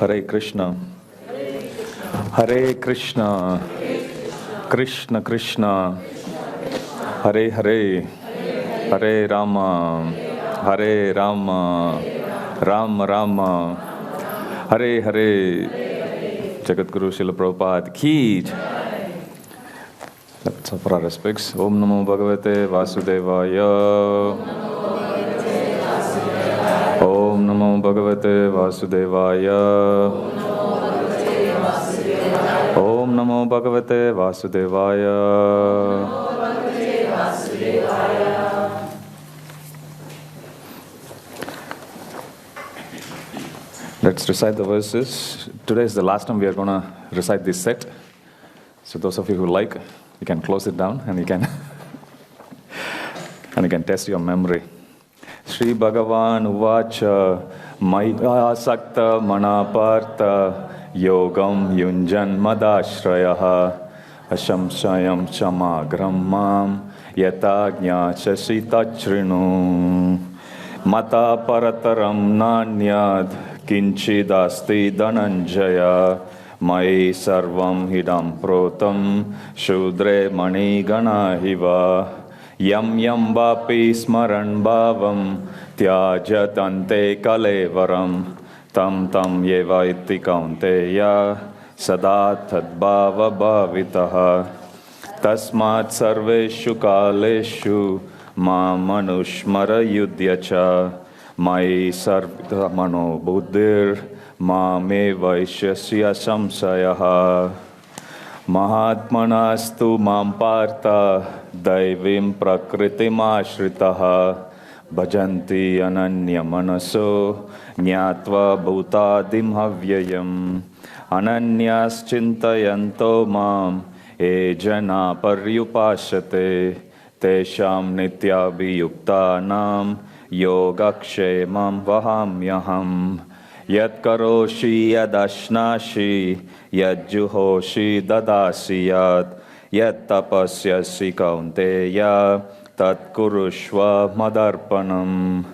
Hare Krishna, Hare Krishna, Krishna Krishna, Hare Hare, Hare Rama, Hare Rama, Rama Rama, Hare Hare. Jagat Guru Srila Prabhupada ki jai. Let's offer our respects. Om Namo Bhagavate Vasudevaya. Om Namo Bhagavate Vasudevaya. Om Namo Bhagavate Vasudevaya. Let's recite the verses. Today is the last time we are going to recite this set. So those of you who like, you can close it down and you can test your memory. Shri Bhagavan Uvacha Maya Sakta Manapartha Yogam Yunjan Madashrayaha Ashamshayam Shamagram Mam Yatagnya Shashitachrinu Mata Parataram Nanyad Kinchidasti Dhananjaya Mai Sarvam Hidam Protam Shudre Mani Ganahiva Yam Yam Vapi Smaran Bhavam Tyajatante Kalevaram Tam Tam Yeva Iti Kaunteya Sada Tadbhava Bhavitaha Tasmat Sarveshu Kaleshu Ma Manushmara Yudhyacha Mai Sarvita Mano Buddhir Ma Me Vaishyasya Samsayaha Mahatmanastu Mam Partha Daivim Prakritim Ashritaha Bhajanti Ananya Manaso Nyatva Bhutadim Havyayam Ananyas Chintayanto Mam Ejana Paryupashate Tesham Nityabhiyuktanam Yogakshemam Vahamyaham Yat karoshi yadashnashi yad juhoshi dadasi yad yat tapasyasi kaunteya tat kurushva madarpanam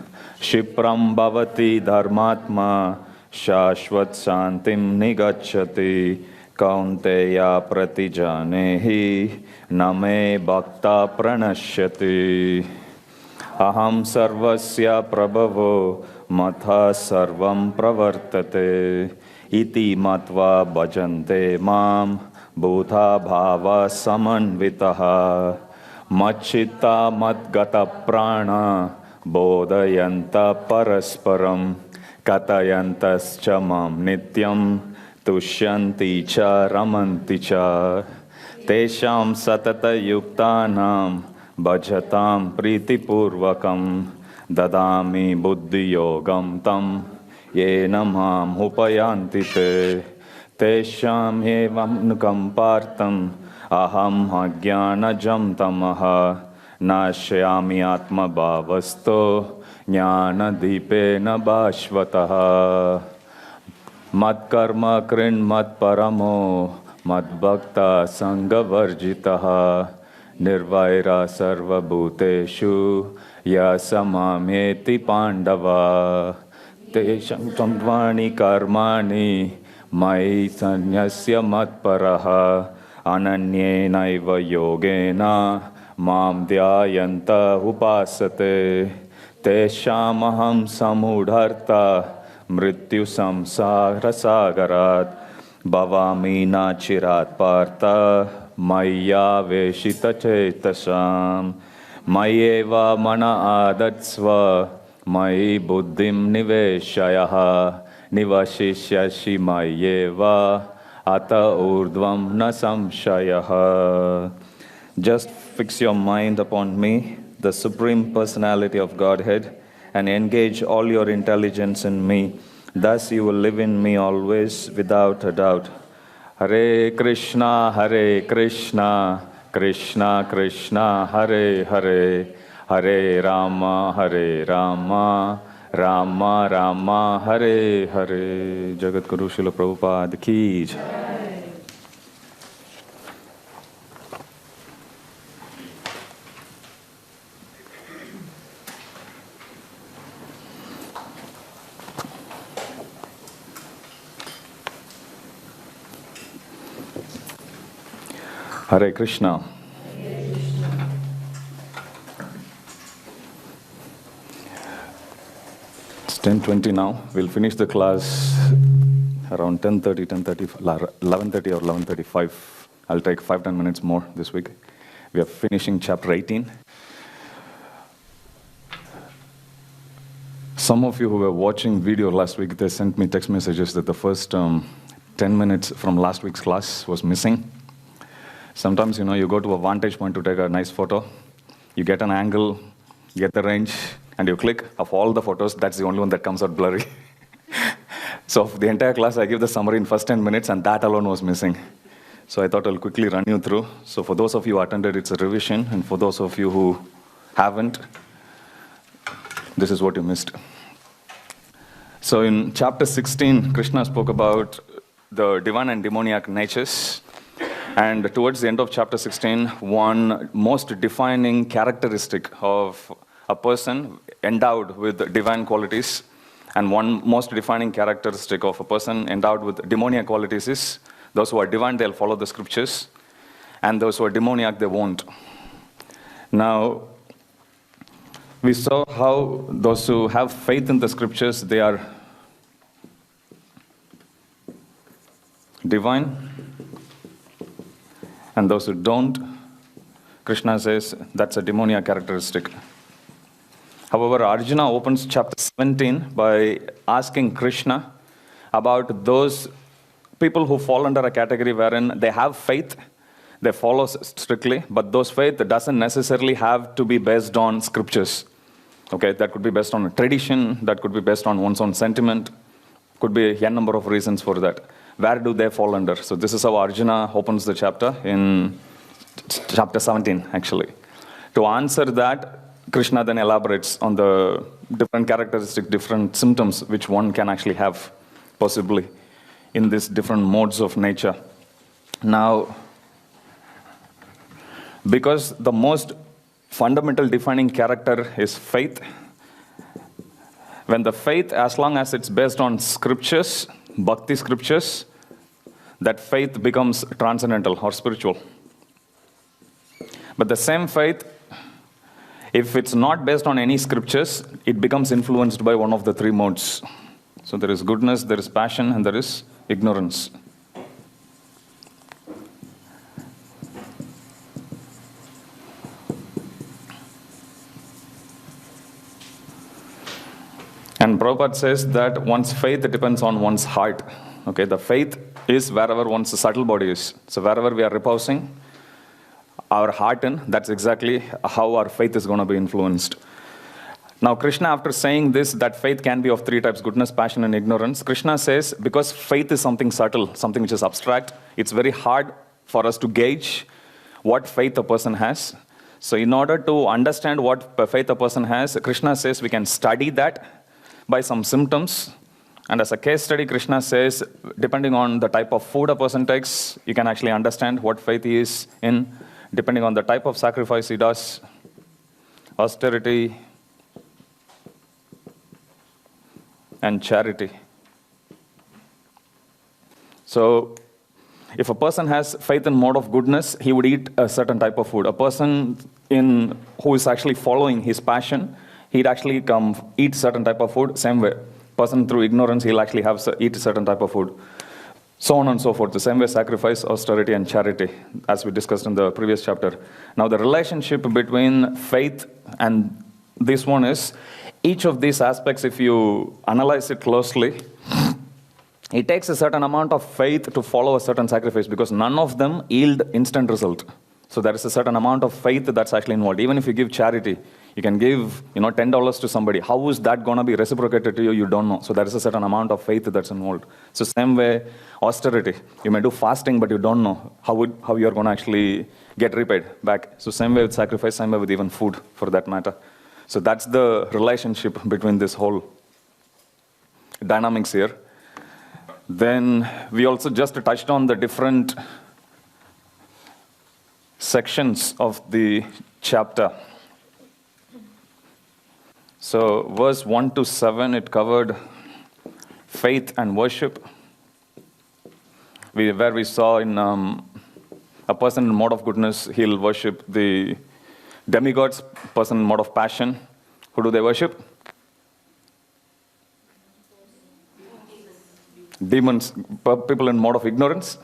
Shipram bhavati dharmatma shashvat santim nigacchati kaunteya pratijanehi name bhakta pranashyati Aham sarvasya prabhavo matha sarvam pravartate iti matva bhajante mam bhutha bhava samanvitaha machita matgata prana bodhayanta parasparam katayantascha mam nityam tushyanti cha ramanti cha tesham satata yuktanam bhajatam priti purvakam dadami buddhi yogam tam yena mam upayanti te tesham evam nukam partam aham ajnanajam tamaha nashyami atma bhavasto jnana dipena bhashvataha mat karma krin mat paramo mat bhakta sangha varjitaha Nirvaira sarva bhuteshu yasamameti pandava tesham tamvani karmani mai sanyasya matparaha ananyenaiva yogena mam dhyayanta upasate teshamaham samudharta mrityu samsara sagarat bhavami nachirat partha Maya veshita chetasam Mayeva mana adatsva Mayi buddhim niveshayaha Nivashishyashi mayeva Ata urdvam na samshayaha. Just fix your mind upon me, the Supreme Personality of Godhead, and engage all your intelligence in me. Thus you will live in me always without a doubt. Hare Krishna, Krishna Krishna, Hare Hare, Hare Rama, Rama Rama, Hare Hare. Jagat Guru Srila Prabhupada ki jai. Hare Krishna. It's 10:20 now. We'll finish the class around 10:30, 11:30 or 11:35. I'll take 5-10 minutes more this week. We are finishing chapter 18. Some of you who were watching video last week, they sent me text messages that the first 10 minutes from last week's class was missing. Sometimes, you go to a vantage point to take a nice photo. You get an angle, you get the range, and you click. Of all the photos, that's the only one that comes out blurry. So for the entire class, I give the summary in first 10 minutes, and that alone was missing. So I thought I'll quickly run you through. So for those of you who attended, it's a revision. And for those of you who haven't, this is what you missed. So in chapter 16, Krishna spoke about the divine and demoniac natures. And towards the end of chapter 16, one most defining characteristic of a person endowed with divine qualities and one most defining characteristic of a person endowed with demoniac qualities is those who are divine, they'll follow the scriptures, and those who are demoniac, they won't. Now, we saw how those who have faith in the scriptures, they are divine, and those who don't, Krishna says that's a demoniac characteristic. However, Arjuna opens chapter 17 by asking Krishna about those people who fall under a category wherein they have faith, they follow strictly, but those faith doesn't necessarily have to be based on scriptures. Okay, that could be based on a tradition, that could be based on one's own sentiment, could be a number of reasons for that. Where do they fall under? So this is how Arjuna opens the chapter in chapter 17, actually. To answer that, Krishna then elaborates on the different characteristics, different symptoms which one can actually have, possibly, in these different modes of nature. Now, because the most fundamental defining character is faith, when the faith, as long as it's based on scriptures, bhakti scriptures, that faith becomes transcendental or spiritual. But the same faith, if it's not based on any scriptures, it becomes influenced by one of the three modes. So there is goodness, there is passion, and there is ignorance. And Prabhupada says that one's faith depends on one's heart. Okay, the faith is wherever one's subtle body is. So wherever we are reposing our heart in, that's exactly how our faith is going to be influenced. Now, Krishna, after saying this, that faith can be of three types, goodness, passion, and ignorance, Krishna says, because faith is something subtle, something which is abstract, it's very hard for us to gauge what faith a person has. So in order to understand what faith a person has, Krishna says we can study that by some symptoms. And as a case study, Krishna says, depending on the type of food a person takes, you can actually understand what faith he is in. Depending on the type of sacrifice he does, austerity, and charity. So, if a person has faith in mode of goodness, he would eat a certain type of food. A person who is actually following his passion, he'd actually eat certain type of food, same way. Person through ignorance, he'll actually eat a certain type of food. So on and so forth. The same way, sacrifice, austerity, and charity, as we discussed in the previous chapter. Now, the relationship between faith and this one is, each of these aspects, if you analyze it closely, it takes a certain amount of faith to follow a certain sacrifice because none of them yield instant result. So there is a certain amount of faith that's actually involved. Even if you give charity, you can give $10 to somebody. How is that going to be reciprocated to you? You don't know. So there is a certain amount of faith that's involved. So same way, austerity. You may do fasting, but you don't know how you're going to actually get repaid back. So same way with sacrifice, same way with even food, for that matter. So that's the relationship between this whole dynamics here. Then we also just touched on the different sections of the chapter. So verse 1 to 7, it covered faith and worship. Where we saw in A person in mode of goodness, he'll worship the demigods. Person in mode of passion, who do they worship? Demons. People in mode of ignorance?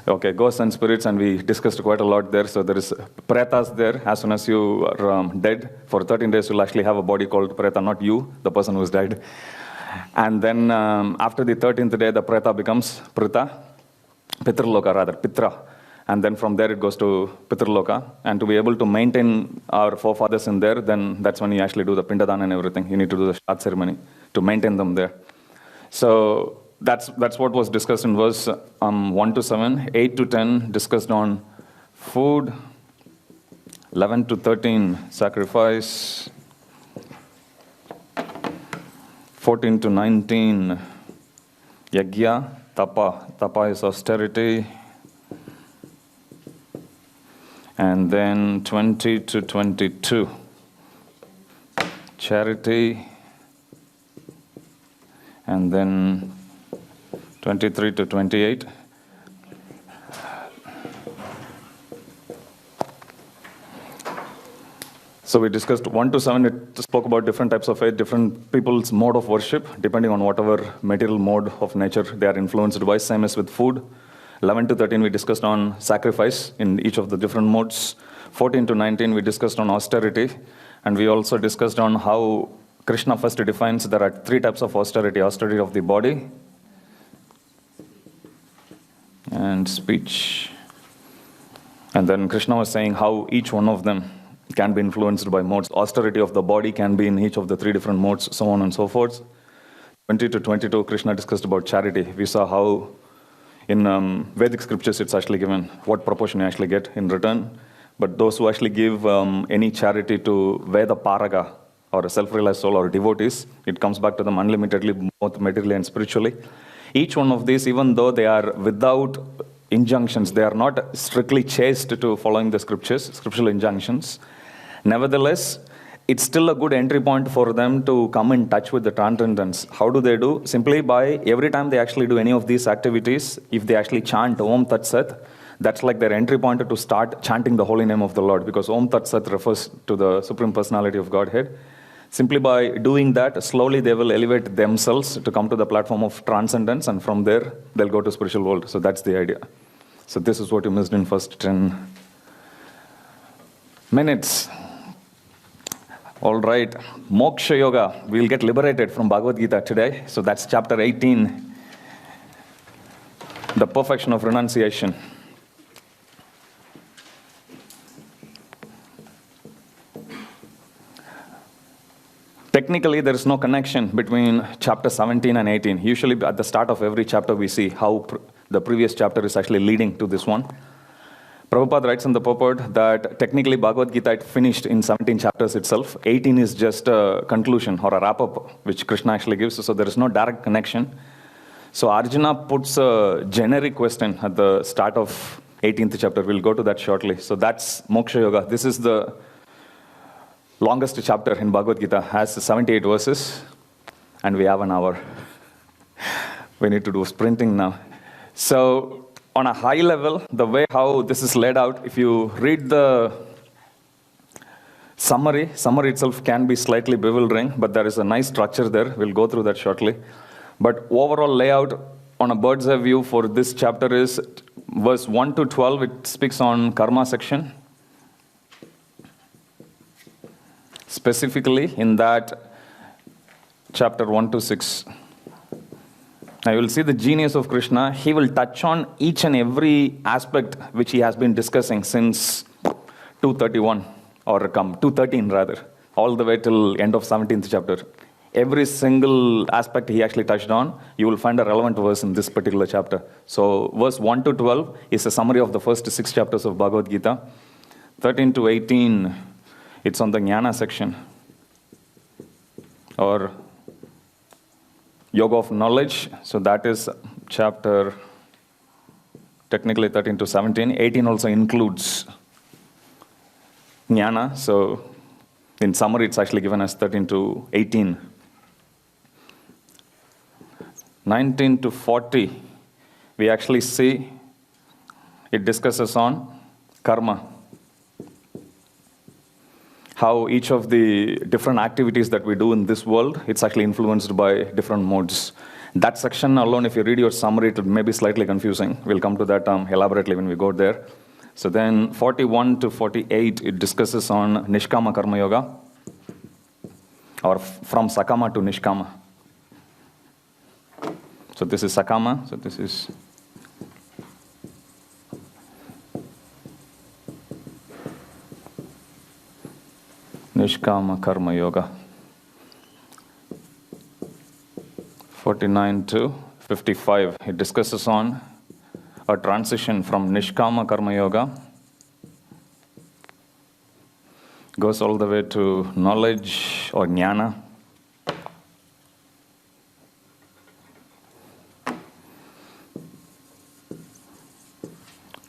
Okay, ghosts and spirits, and we discussed quite a lot there. So there is pretas there. As soon as you are dead, for 13 days you'll actually have a body called preta, not you, the person who's died. And then after the 13th day, the preta becomes prita, pitraloka rather, pitra. And then from there it goes to pitraloka. And to be able to maintain our forefathers in there, then that's when you actually do the pindadana and everything. You need to do the shad ceremony to maintain them there. So that's what was discussed in verse 1 to 7. 8 to 10 discussed on food. 11 to 13 sacrifice. 14 to 19 yagya, tapa. Tapa is austerity. And then 20 to 22 charity. And then 23 to 28. So we discussed 1 to 7, it spoke about different types of faith, different people's mode of worship, depending on whatever material mode of nature they are influenced by, same as with food. 11 to 13, we discussed on sacrifice in each of the different modes. 14 to 19, we discussed on austerity. And we also discussed on how Krishna first defines there are 3 types of austerity. Austerity of the body and speech. And then Krishna was saying how each one of them can be influenced by modes. Austerity of the body can be in each of the 3 different modes, so on and so forth. 20 to 22, Krishna discussed about charity. We saw how in Vedic scriptures it's actually given what proportion you actually get in return. But those who actually give any charity to Veda Paraga, or a self-realized soul or devotees, it comes back to them unlimitedly, both materially and spiritually. Each one of these, even though they are without injunctions, they are not strictly chaste to following the scriptures, scriptural injunctions. Nevertheless, it's still a good entry point for them to come in touch with the transcendence. How do they do? Simply by every time they actually do any of these activities, if they actually chant Om Tat Sat, that's like their entry point to start chanting the holy name of the Lord, because Om Tat Sat refers to the Supreme Personality of Godhead. Simply by doing that, slowly they will elevate themselves to come to the platform of transcendence, and from there, they'll go to spiritual world. So that's the idea. So this is what you missed in first 10 minutes. All right, Moksha Yoga. We'll get liberated from Bhagavad Gita today. So that's chapter 18, the perfection of renunciation. Technically, there is no connection between chapter 17 and 18. Usually at the start of every chapter, we see how the previous chapter is actually leading to this one. Prabhupada writes in the purport that technically Bhagavad Gita finished in 17 chapters itself. 18 is just a conclusion or a wrap-up, which Krishna actually gives. So there is no direct connection. So Arjuna puts a generic question at the start of 18th chapter. We'll go to that shortly. So that's Moksha Yoga. This is the longest chapter in Bhagavad Gita, has 78 verses, and we have an hour. We need to do sprinting now. So on a high level, the way how this is laid out, if you read the summary itself can be slightly bewildering, but there is a nice structure there. We'll go through that shortly. But overall layout on a bird's eye view for this chapter is verse 1 to 12. It speaks on karma section. Specifically in that chapter 1 to 6. Now you will see the genius of Krishna. He will touch on each and every aspect which he has been discussing since 231 or 213 rather, all the way till end of 17th chapter. Every single aspect he actually touched on, you will find a relevant verse in this particular chapter. So verse 1 to 12 is a summary of the first 6 chapters of Bhagavad Gita. 13 to 18, it's on the Jnana section, or Yoga of Knowledge. So that is chapter, technically 13 to 17. 18 also includes Jnana. So in summary, it's actually given as 13 to 18. 19 to 40, we actually see it discusses on karma. How each of the different activities that we do in this world, it's actually influenced by different modes. That section alone, if you read your summary, it may be slightly confusing. We'll come to that elaborately when we go there. So then 41 to 48, it discusses on Nishkama Karma Yoga, or from Sakama to Nishkama. So this is Sakama, so this is Nishkama Karma Yoga. 49 to 55, it discusses on a transition from Nishkama Karma Yoga, goes all the way to knowledge or jnana,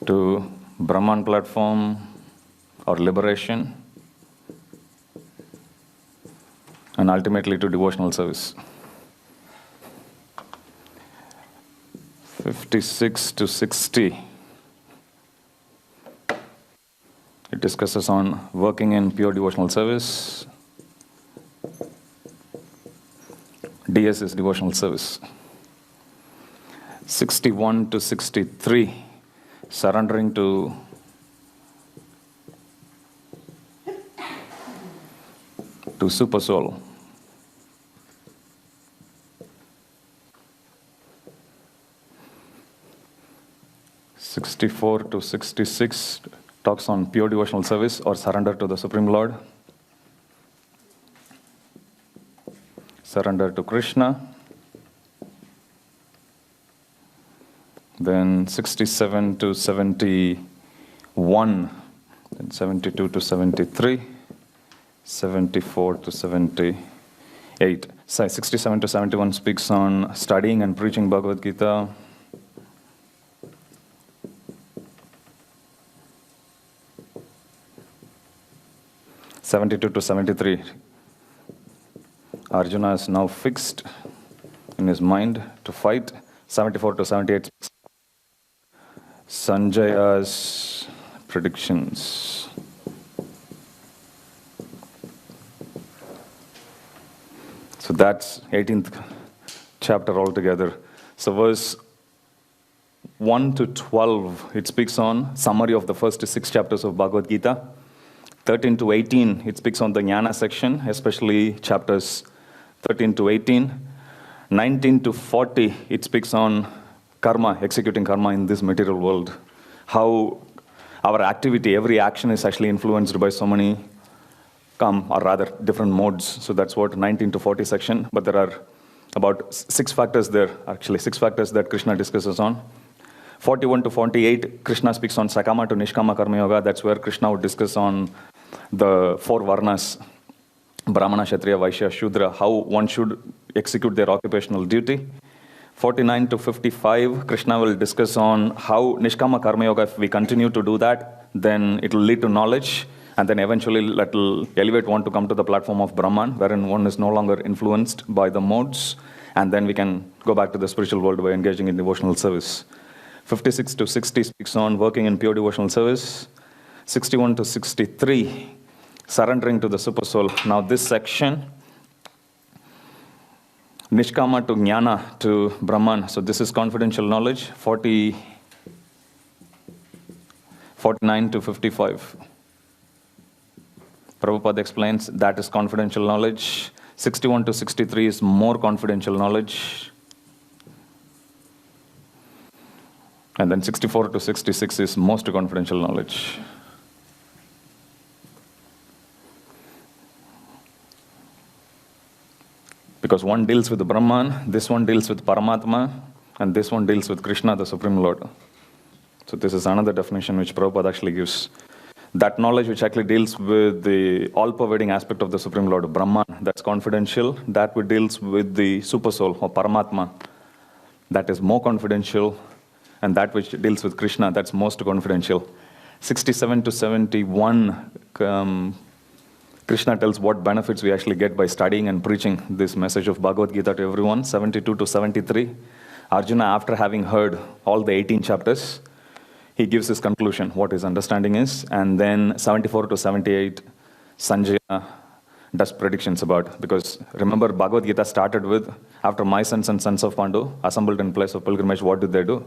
to Brahman platform or liberation, and ultimately to devotional service. 56 to 60, it discusses on working in pure devotional service. DS is devotional service. 61 to 63, surrendering to Super Soul. 64 to 66 talks on pure devotional service or surrender to the Supreme Lord. Surrender to Krishna. Then 67 to 71, then 72 to 73, 74 to 78. So 67 to 71 speaks on studying and preaching Bhagavad Gita. (72 to 73). Arjuna is now fixed in his mind to fight. 74 to 78. Sanjaya's predictions. So that's 18th chapter altogether. So verse 1 to 12, it speaks on summary of the first 6 chapters of Bhagavad Gita. 13 to 18, it speaks on the jnana section, especially chapters 13 to 18. 19 to 40, it speaks on karma, executing karma in this material world. How our activity, every action is actually influenced by so many, or rather different modes. So that's what 19 to 40 section. But there are about 6 factors there, actually 6 factors that Krishna discusses on. 41 to 48, Krishna speaks on Sakama to Nishkama Karma Yoga. That's where Krishna would discuss on the 4 varnas, Brahmana, Kshatriya, Vaishya, Shudra, how one should execute their occupational duty. 49 to 55, Krishna will discuss on how Nishkama Karma Yoga, if we continue to do that, then it will lead to knowledge, and then eventually it will elevate one to come to the platform of Brahman, wherein one is no longer influenced by the modes, and then we can go back to the spiritual world by engaging in devotional service. 56 to 60 speaks on working in pure devotional service. 61 to 63, surrendering to the Super Soul. Now this section, Nishkama to Jnana to Brahman. So this is confidential knowledge. 49 to 55. Prabhupada explains that is confidential knowledge. 61 to 63 is more confidential knowledge. And then 64 to 66 is most confidential knowledge. Because one deals with the Brahman, this one deals with Paramatma, and this one deals with Krishna, the Supreme Lord. So this is another definition which Prabhupada actually gives. That knowledge which actually deals with the all-pervading aspect of the Supreme Lord, Brahman, that's confidential. That which deals with the Super Soul, or Paramatma, that is more confidential. And that which deals with Krishna, that's most confidential. 67 to 71, Krishna tells what benefits we actually get by studying and preaching this message of Bhagavad Gita to everyone. 72 to 73, Arjuna, after having heard all the 18 chapters, he gives his conclusion, what his understanding is, and then 74 to 78, Sanjaya does predictions about, because remember Bhagavad Gita started with, after my sons and sons of Pandu assembled in place of pilgrimage, what did they do?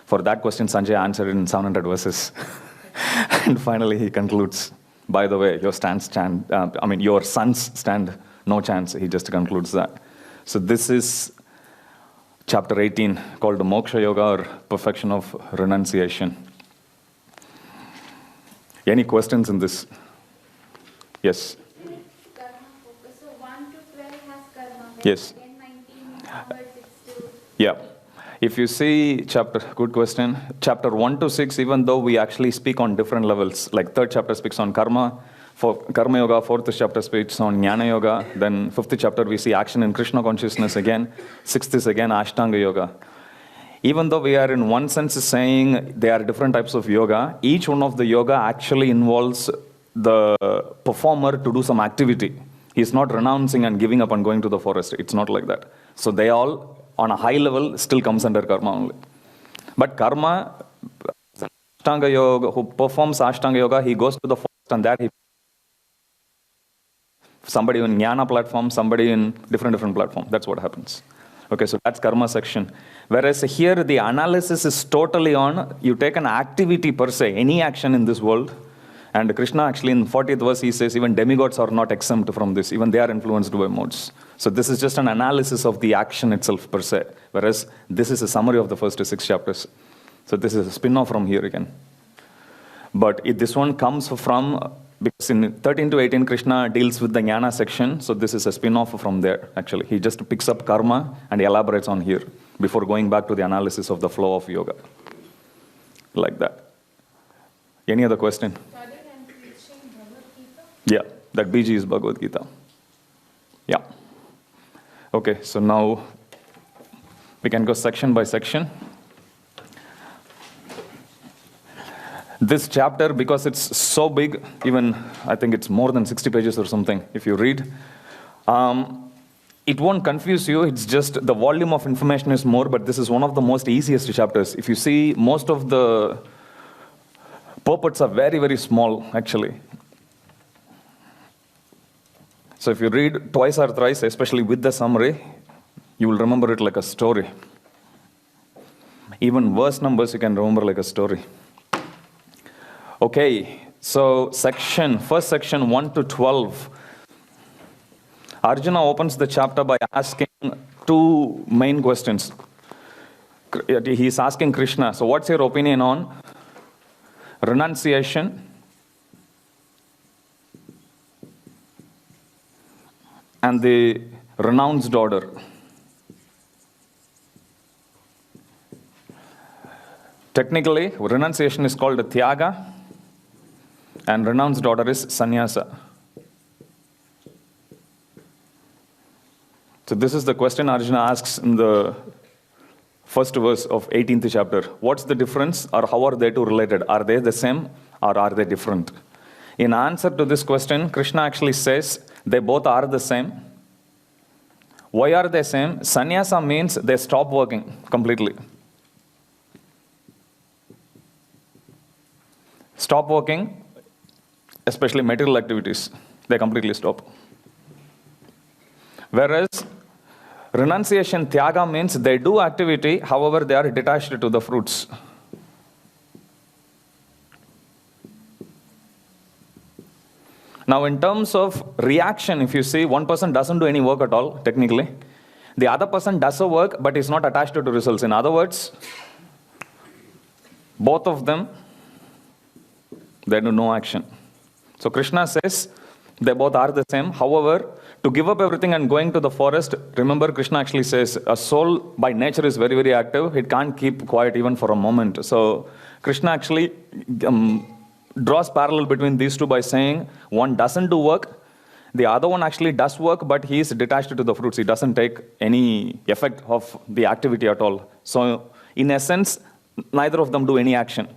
For that question, Sanjaya answered in 700 verses. And finally he concludes, by the way, your sons stand no chance. He just concludes that. So this is chapter 18, called the Moksha Yoga, or Perfection of Renunciation. Any questions in this? Yes? Karma focus. So 1 to 12 has karma. Yes. Then 19 onwards it's to... Yeah. If you see good question, chapter 1 to 6, even though we actually speak on different levels, like third chapter speaks on karma, for Karma Yoga, fourth chapter speaks on Jnana Yoga, then fifth chapter we see action in Krishna consciousness again, sixth is again Ashtanga Yoga. Even though we are in one sense saying there are different types of yoga, each one of the yoga actually involves the performer to do some activity. He's not renouncing and giving up and going to the forest. It's not like that. So they all, on a high level, still comes under karma only. But karma, Ashtanga Yoga, who performs Ashtanga Yoga, he goes to the forest and there he... Somebody in Jnana platform, somebody in different platform. That's what happens. Okay, so that's karma section. Whereas here the analysis is totally on, you take an activity per se, any action in this world. And Krishna actually in 40th verse he says even demigods are not exempt from this. Even they are influenced by modes. So this is just an analysis of the action itself per se. Whereas this is a summary of the first 6 chapters. So this is a spin-off from here again. But this one comes from... Because in 13 to 18, Krishna deals with the Jnana section, so this is a spin-off from there, actually. He just picks up karma and elaborates on here, before going back to the analysis of the flow of yoga. Like that. Any other question? Started and preaching Bhagavad Gita? Yeah, that BG is Bhagavad Gita. Yeah. Okay, so now we can go section by section. This chapter, because it's so big, even I think it's more than 60 pages or something, if you read, it won't confuse you. It's just the volume of information is more, but this is one of the most easiest chapters. If you see, most of the purports are very, very small, actually. So if you read twice or thrice, especially with the summary, you will remember it like a story. Even verse numbers you can remember like a story. Okay, so first section 1 to 12. Arjuna opens the chapter by asking 2 main questions. He's asking Krishna, so what's your opinion on renunciation and the renounced order? Technically, renunciation is called Tyaga, and renounced order is sannyasa. So this is the question Arjuna asks in the first verse of 18th chapter. What's the difference, or how are they two related? Are they the same or are they different? In answer to this question, Krishna actually says they both are the same. Why are they same? Sannyasa means they stop working completely. Stop working, especially material activities, they completely stop. Whereas renunciation, tyaga, means they do activity, however they are detached to the fruits. Now in terms of reaction, if you see, one person doesn't do any work at all, technically. The other person does a work, but is not attached to results. In other words, both of them, they do no action. So Krishna says they both are the same. However, to give up everything and going to the forest, remember Krishna actually says a soul by nature is very, very active. It can't keep quiet even for a moment. So Krishna actually draws parallel between these two by saying one doesn't do work, the other one actually does work, but he is detached to the fruits. He doesn't take any effect of the activity at all. So in essence, neither of them do any action.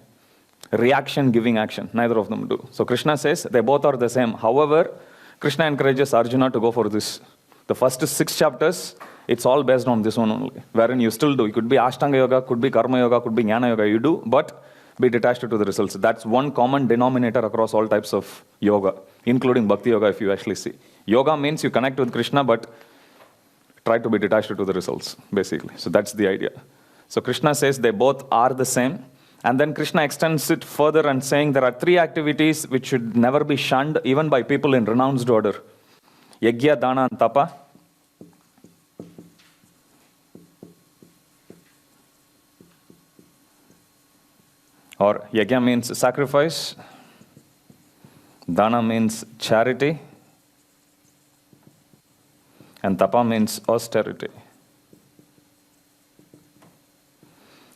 Reaction, giving action, neither of them do. So Krishna says they both are the same. However, Krishna encourages Arjuna to go for this. The first 6 chapters, it's all based on this one only, wherein you still do. It could be Ashtanga Yoga, could be Karma Yoga, could be Jnana Yoga, you do. But be detached to the results. That's one common denominator across all types of yoga, including Bhakti Yoga if you actually see. Yoga means you connect with Krishna, but try to be detached to the results, basically. So that's the idea. So Krishna says they both are the same. And then Krishna extends it further and saying there are three activities which should never be shunned, even by people in renounced order. Yajna, Dana, and Tapa. Or Yajna means sacrifice. Dana means charity. And Tapa means austerity.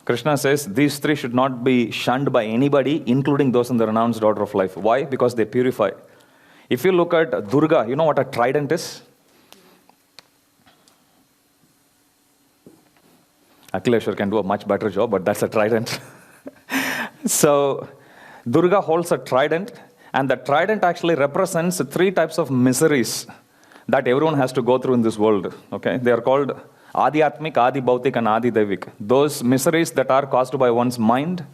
Krishna says these three should not be shunned by anybody, including those in the renounced order of life. Why? Because they purify. If you look at Durga, you know what a trident is? Akhileshwar can do a much better job, but that's a trident. So, Durga holds a trident, and the trident actually represents three types of miseries that everyone has to go through in this world. Okay, they are called Adhyatmik, Adi Bhautik, and Adi Devik. Those miseries that are caused by one's mind,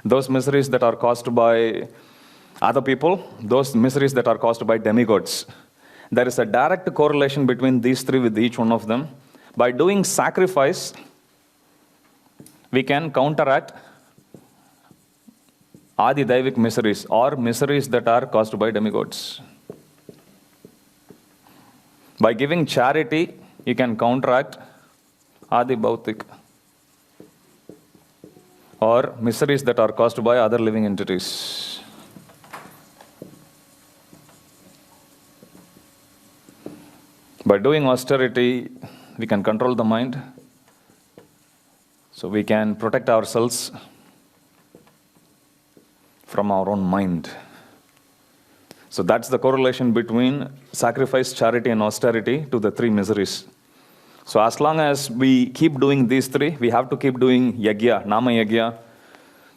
those miseries that are caused by other people, those miseries that are caused by demigods. There is a direct correlation between these three with each one of them. By doing sacrifice, we can counteract Adi Devik miseries, or miseries that are caused by demigods. By giving charity, you can counteract Adi Bhautik, or miseries that are caused by other living entities. By doing austerity, we can control the mind, so we can protect ourselves from our own mind. So that's the correlation between sacrifice, charity, and austerity to the three miseries. So as long as we keep doing these three, we have to keep doing yagya, nama yagya.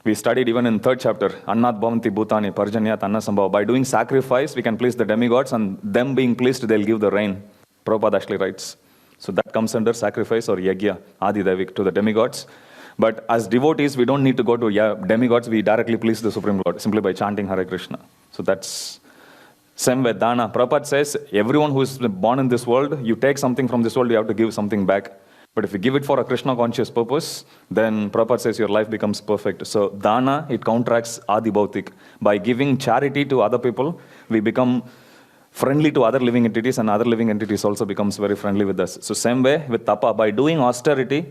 We studied even in 3rd chapter, Annat Bhavanti Bhutani, Parjanyat Anna Sambhava. By doing sacrifice, we can please the demigods, and them being pleased, they'll give the rain. Prabhupada actually writes. So that comes under sacrifice or yagya, Adi Devik, to the demigods. But as devotees, we don't need to go to demigods, we directly please the Supreme Lord, simply by chanting Hare Krishna. So that's same with Dana. Prabhupada says, everyone who is born in this world, you take something from this world, you have to give something back. But if you give it for a Krishna conscious purpose, then Prabhupada says your life becomes perfect. So Dana, it counteracts Adi Bhautik. By giving charity to other people, we become friendly to other living entities, and other living entities also becomes very friendly with us. So same way with Tapa, by doing austerity,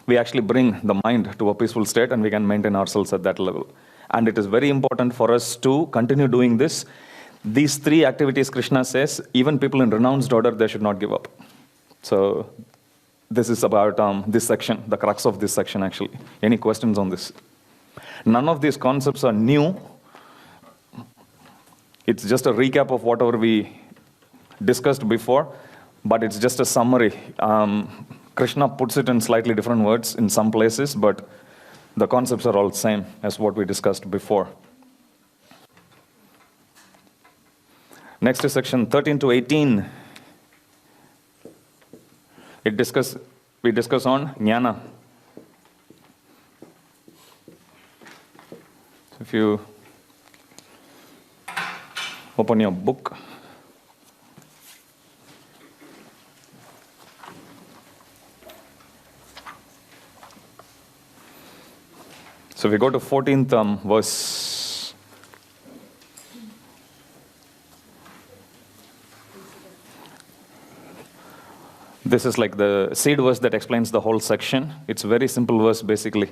we actually bring the mind to a peaceful state, and we can maintain ourselves at that level. And it is very important for us to continue doing this. These three activities, Krishna says, even people in renounced order, they should not give up. So this is about this section, the crux of this section actually. Any questions on this? None of these concepts are new. It's just a recap of whatever we discussed before, but it's just a summary. Krishna puts it in slightly different words in some places, but the concepts are all the same as what we discussed before. Next is section 13 to 18. We discuss on jnana. If you open your book, so we go to 14th verse. This is like the seed verse that explains the whole section. It's a very simple verse basically.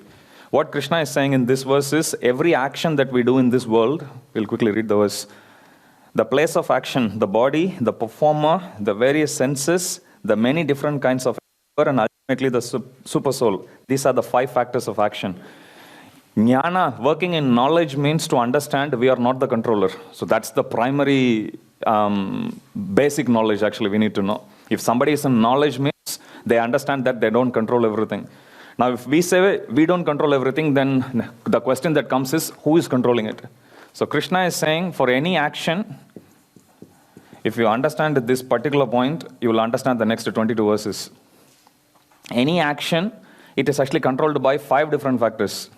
What Krishna is saying in this verse is, every action that we do in this world, we'll quickly read the verse. The place of action, the body, the performer, the various senses, the many different kinds of effort, and ultimately the super soul. These are the 5 factors of action. Jnana, working in knowledge, means to understand we are not the controller. So that's the primary basic knowledge actually we need to know. If somebody is in knowledge, means they understand that they don't control everything. Now if we say we don't control everything, then the question that comes is, who is controlling it? So Krishna is saying, for any action, if you understand this particular point, you will understand the next 22 verses. Any action, it is actually controlled by 5 different factors.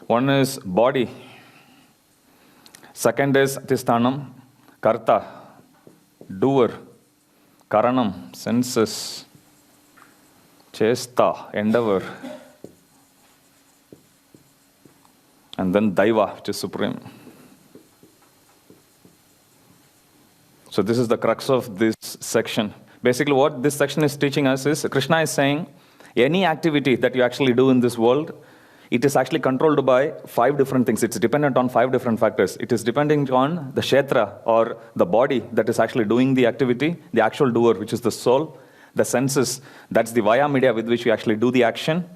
One is body. Second is Tisthanam, Karta, doer, Karanam, senses, Chesta, endeavor, and then Daiva, which is supreme. So this is the crux of this section. Basically what this section is teaching us is, Krishna is saying, any activity that you actually do in this world, it is actually controlled by 5 different things. It's dependent on 5 different factors. It is depending on the kshetra, or the body that is actually doing the activity, the actual doer, which is the soul, the senses, that's the via media with which we actually do the action,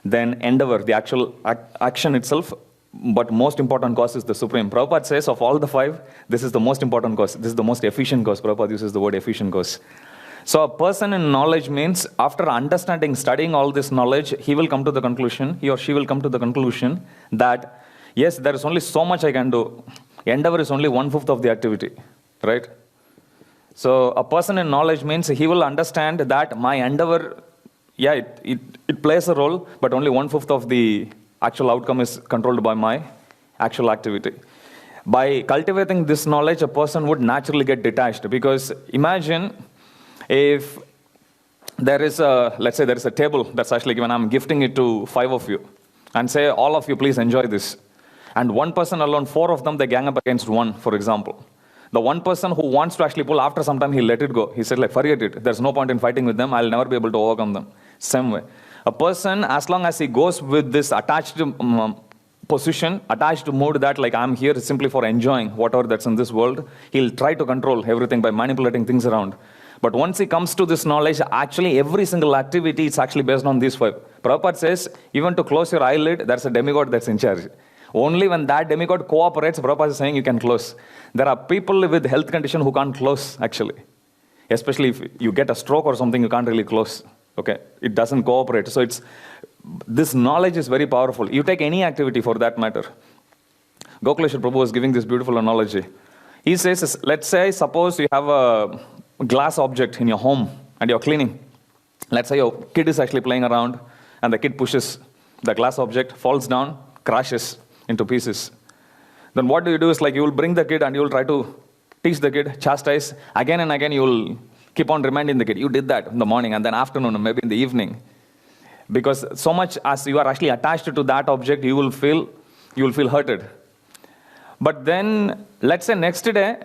then endeavor, the actual action itself, but most important cause is the supreme. Prabhupada says of all the 5, this is the most important cause. This is the most efficient cause. Prabhupada uses the word efficient cause. So a person in knowledge means after understanding, studying all this knowledge, he will come to the conclusion, he or she will come to the conclusion that, yes, there is only so much I can do. Endeavor is only 1/5 of the activity, right? So a person in knowledge means he will understand that my endeavor, yeah, it plays a role, but only 1/5 of the actual outcome is controlled by my actual activity. By cultivating this knowledge, a person would naturally get detached, because imagine if there is let's say there is a table that's actually given, I'm gifting it to 5 of you, and say, all of you please enjoy this. And one person alone, 4 of them, they gang up against one, for example. The one person who wants to actually pull, after some time he'll let it go. He said, like, forget it. There's no point in fighting with them. I'll never be able to overcome them. Same way. A person, as long as he goes with this attached position, attached mood that, like, I'm here simply for enjoying whatever that's in this world, he'll try to control everything by manipulating things around. But once he comes to this knowledge, actually every single activity is actually based on these 5. Prabhupada says, even to close your eyelid, there's a demigod that's in charge. Only when that demigod cooperates, Prabhupada is saying you can close. There are people with health condition who can't close, actually. Especially if you get a stroke or something, you can't really close. Okay, it doesn't cooperate. So this knowledge is very powerful. You take any activity for that matter. Gokuleshwar Prabhu was giving this beautiful analogy. He says, let's say, suppose you have a glass object in your home and you're cleaning. Let's say your kid is actually playing around and the kid pushes the glass object, falls down, crashes into pieces. Then what do you do is, like, you will bring the kid and you will try to teach the kid, chastise. Again and again you will keep on reminding the kid, you did that in the morning and then afternoon and maybe in the evening. Because so much as you are actually attached to that object, you will feel hurted. But then, let's say next day,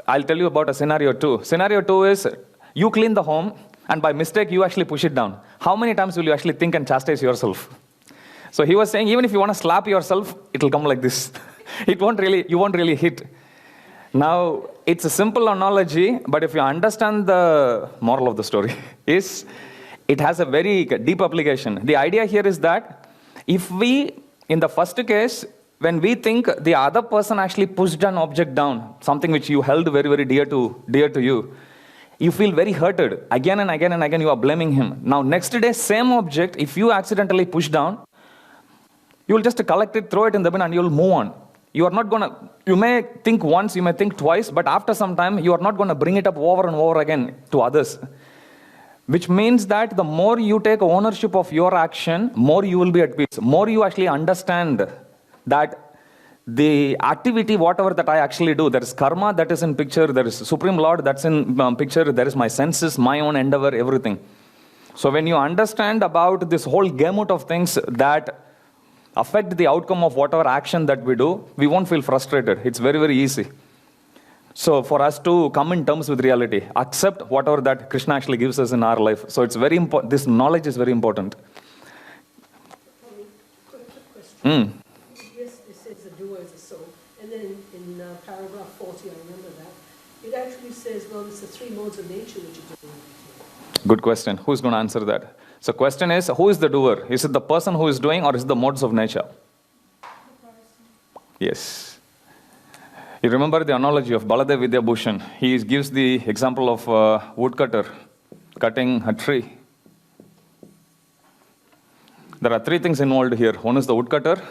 I'll tell you about a scenario 2. Scenario 2 is, you clean the home, and by mistake, you actually push it down. How many times will you actually think and chastise yourself? So he was saying, even if you want to slap yourself, it will come like this. You won't really hit. Now, it's a simple analogy, but if you understand the moral of the story, it has a very deep application. The idea here is that, if we, in the first case, when we think the other person actually pushed an object down, something which you held very, very dear to you, you feel very hurted. Again and again and again you are blaming him. Now next day, same object, if you accidentally push down, you will just collect it, throw it in the bin, and you will move on. You may think once, you may think twice, but after some time, you are not going to bring it up over and over again to others. Which means that the more you take ownership of your action, more you will be at peace. More you actually understand that the activity, whatever that I actually do, there is karma that is in picture, there is Supreme Lord that's in picture, there is my senses, my own endeavor, everything. So when you understand about this whole gamut of things that affect the outcome of whatever action that we do, we won't feel frustrated. It's very, very easy. So for us to come in terms with reality, accept whatever that Krishna actually gives us in our life. So it's very important. This knowledge is very important. Quick question. Yes, it says the doer is the soul. And then in paragraph 40, I remember that, it actually says, well, it's the 3 modes of nature which are doing it. Good question. Who's going to answer that? So question is, who is the doer? Is it the person who is doing, or is it the modes of nature? The person. Yes. You remember the analogy of Baladev Vidyabhushan. He gives the example of a woodcutter cutting a tree. There are 3 things involved here. One is the woodcutter,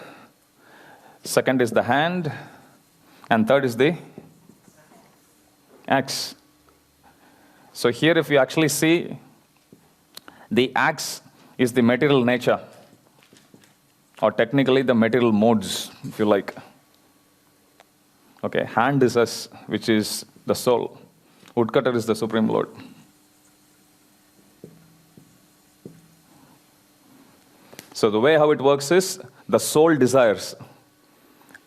second is the hand, and third is the axe. So here if you actually see, the axe is the material nature. or technically the material modes, if you like. Okay, hand is us, which is the soul. Woodcutter is the Supreme Lord. So the way how it works is, the soul desires.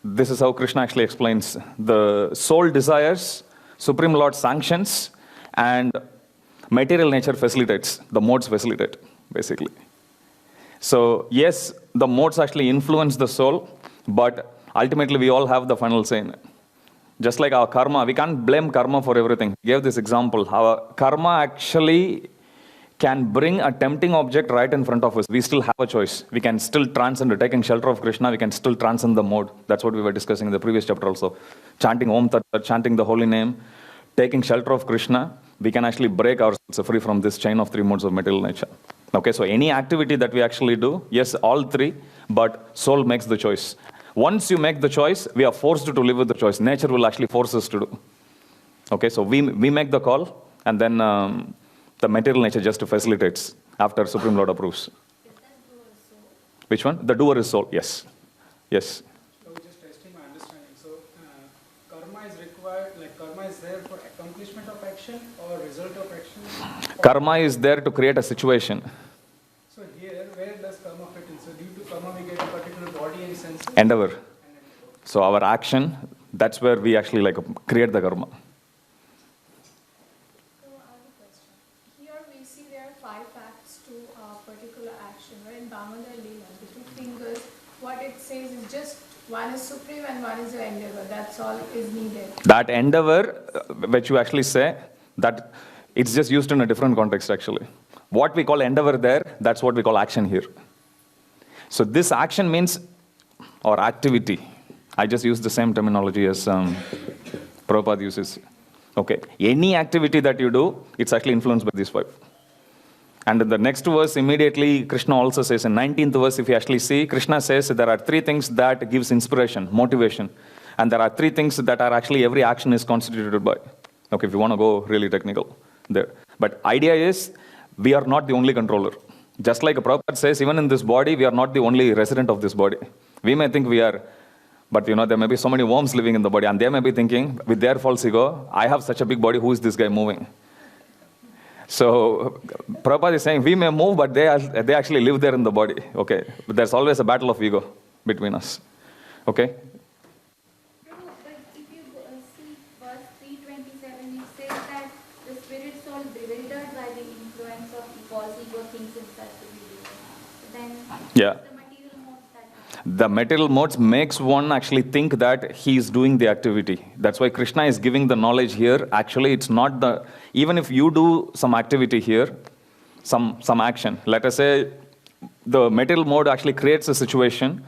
This is how Krishna actually explains. The soul desires, Supreme Lord sanctions, and material nature facilitates. The modes facilitate, basically. So yes, the modes actually influence the soul, but ultimately we all have the final say in it. Just like our karma, we can't blame karma for everything. I gave this example. Our karma actually can bring a tempting object right in front of us. We still have a choice. We can still transcend, taking shelter of Krishna, we can still transcend the mode. That's what we were discussing in the previous chapter also. Chanting Om Tat Tat, chanting the holy name, taking shelter of Krishna, we can actually break ourselves free from this chain of three modes of material nature. Okay, so any activity that we actually do, yes, all three, but soul makes the choice. Once you make the choice, we are forced to live with the choice. Nature will actually force us to do. Okay, so we make the call, and then the material nature just facilitates after Supreme Lord approves. Is that doer soul? Which one? The doer is soul, yes. Yes. So just testing my understanding. So karma is required, like karma is there for accomplishment of action or result of action? Karma is there to create a situation. So here, where does karma fit in? So due to karma, we get a particular body and senses? Endeavor. So our action, that's where we actually like create the karma. So I have a question. Here we see there are 5 facts to a particular action. Where in Damodar Leela, the 2 fingers, what it says is just one is supreme and one is your endeavor. That's all is needed. That endeavor, which you actually say, that it's just used in a different context actually. What we call endeavor there, that's what we call action here. So this action means, or activity. I just use the same terminology as Prabhupada uses. Okay, any activity that you do, it's actually influenced by these 5. And in the next verse, immediately, Krishna also says, in 19th verse, if you actually see, Krishna says there are 3 things that gives inspiration, motivation. And there are 3 things that are actually every action is constituted by. Okay, if you want to go really technical there. But idea is, we are not the only controller. Just like Prabhupada says, even in this body, we are not the only resident of this body. We may think we are, but you know, there may be so many worms living in the body, and they may be thinking, with their false ego, I have such a big body, who is this guy moving? So, Prabhupada is saying, we may move, but they actually live there in the body. Okay, but there's always a battle of ego between us. Okay? No, but if you see verse 327, it says that the spirit soul bewildered by the influence of false ego thinks himself to be doer. Then Yeah. the material modes that happen. The material modes makes one actually think that he is doing the activity. That's why Krishna is giving the knowledge here. Actually, it's not the... Even if you do some activity here, some action, let us say the material mode actually creates a situation.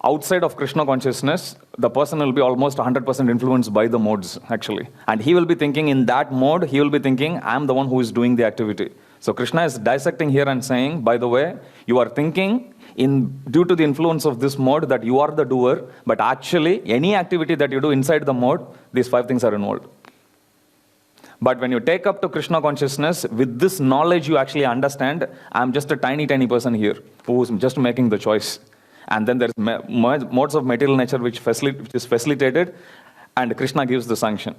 Outside of Krishna consciousness, the person will be almost 100% influenced by the modes, actually. And he will be thinking in that mode, he will be thinking, I am the one who is doing the activity. So Krishna is dissecting here and saying, by the way, you are thinking due to the influence of this mode that you are the doer, but actually any activity that you do inside the mode, these 5 things are involved. But when you take up to Krishna consciousness, with this knowledge you actually understand, I'm just a tiny person here, who is just making the choice. And then there's modes of material nature which is facilitated, and Krishna gives the sanction.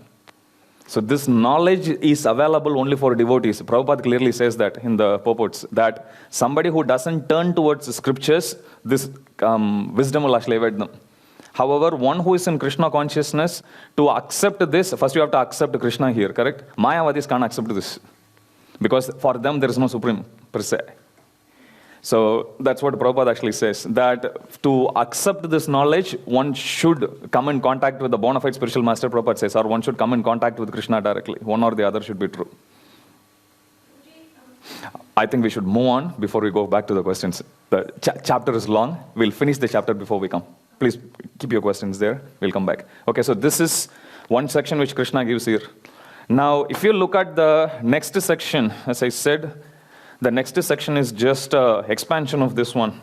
So this knowledge is available only for devotees. Prabhupada clearly says that in the purports, that somebody who doesn't turn towards the scriptures, this wisdom will actually evade them. However, one who is in Krishna consciousness, to accept this, first you have to accept Krishna here, correct? Mayavadis can't accept this. Because for them there is no supreme, per se. So that's what Prabhupada actually says, that to accept this knowledge, one should come in contact with the bona fide spiritual master, Prabhupada says, or one should come in contact with Krishna directly. One or the other should be true. I think we should move on before we go back to the questions. The chapter is long. We'll finish the chapter before we come. Please keep your questions there. We'll come back. Okay, so this is one section which Krishna gives here. Now, if you look at the next section, as I said, the next section is just an expansion of this one.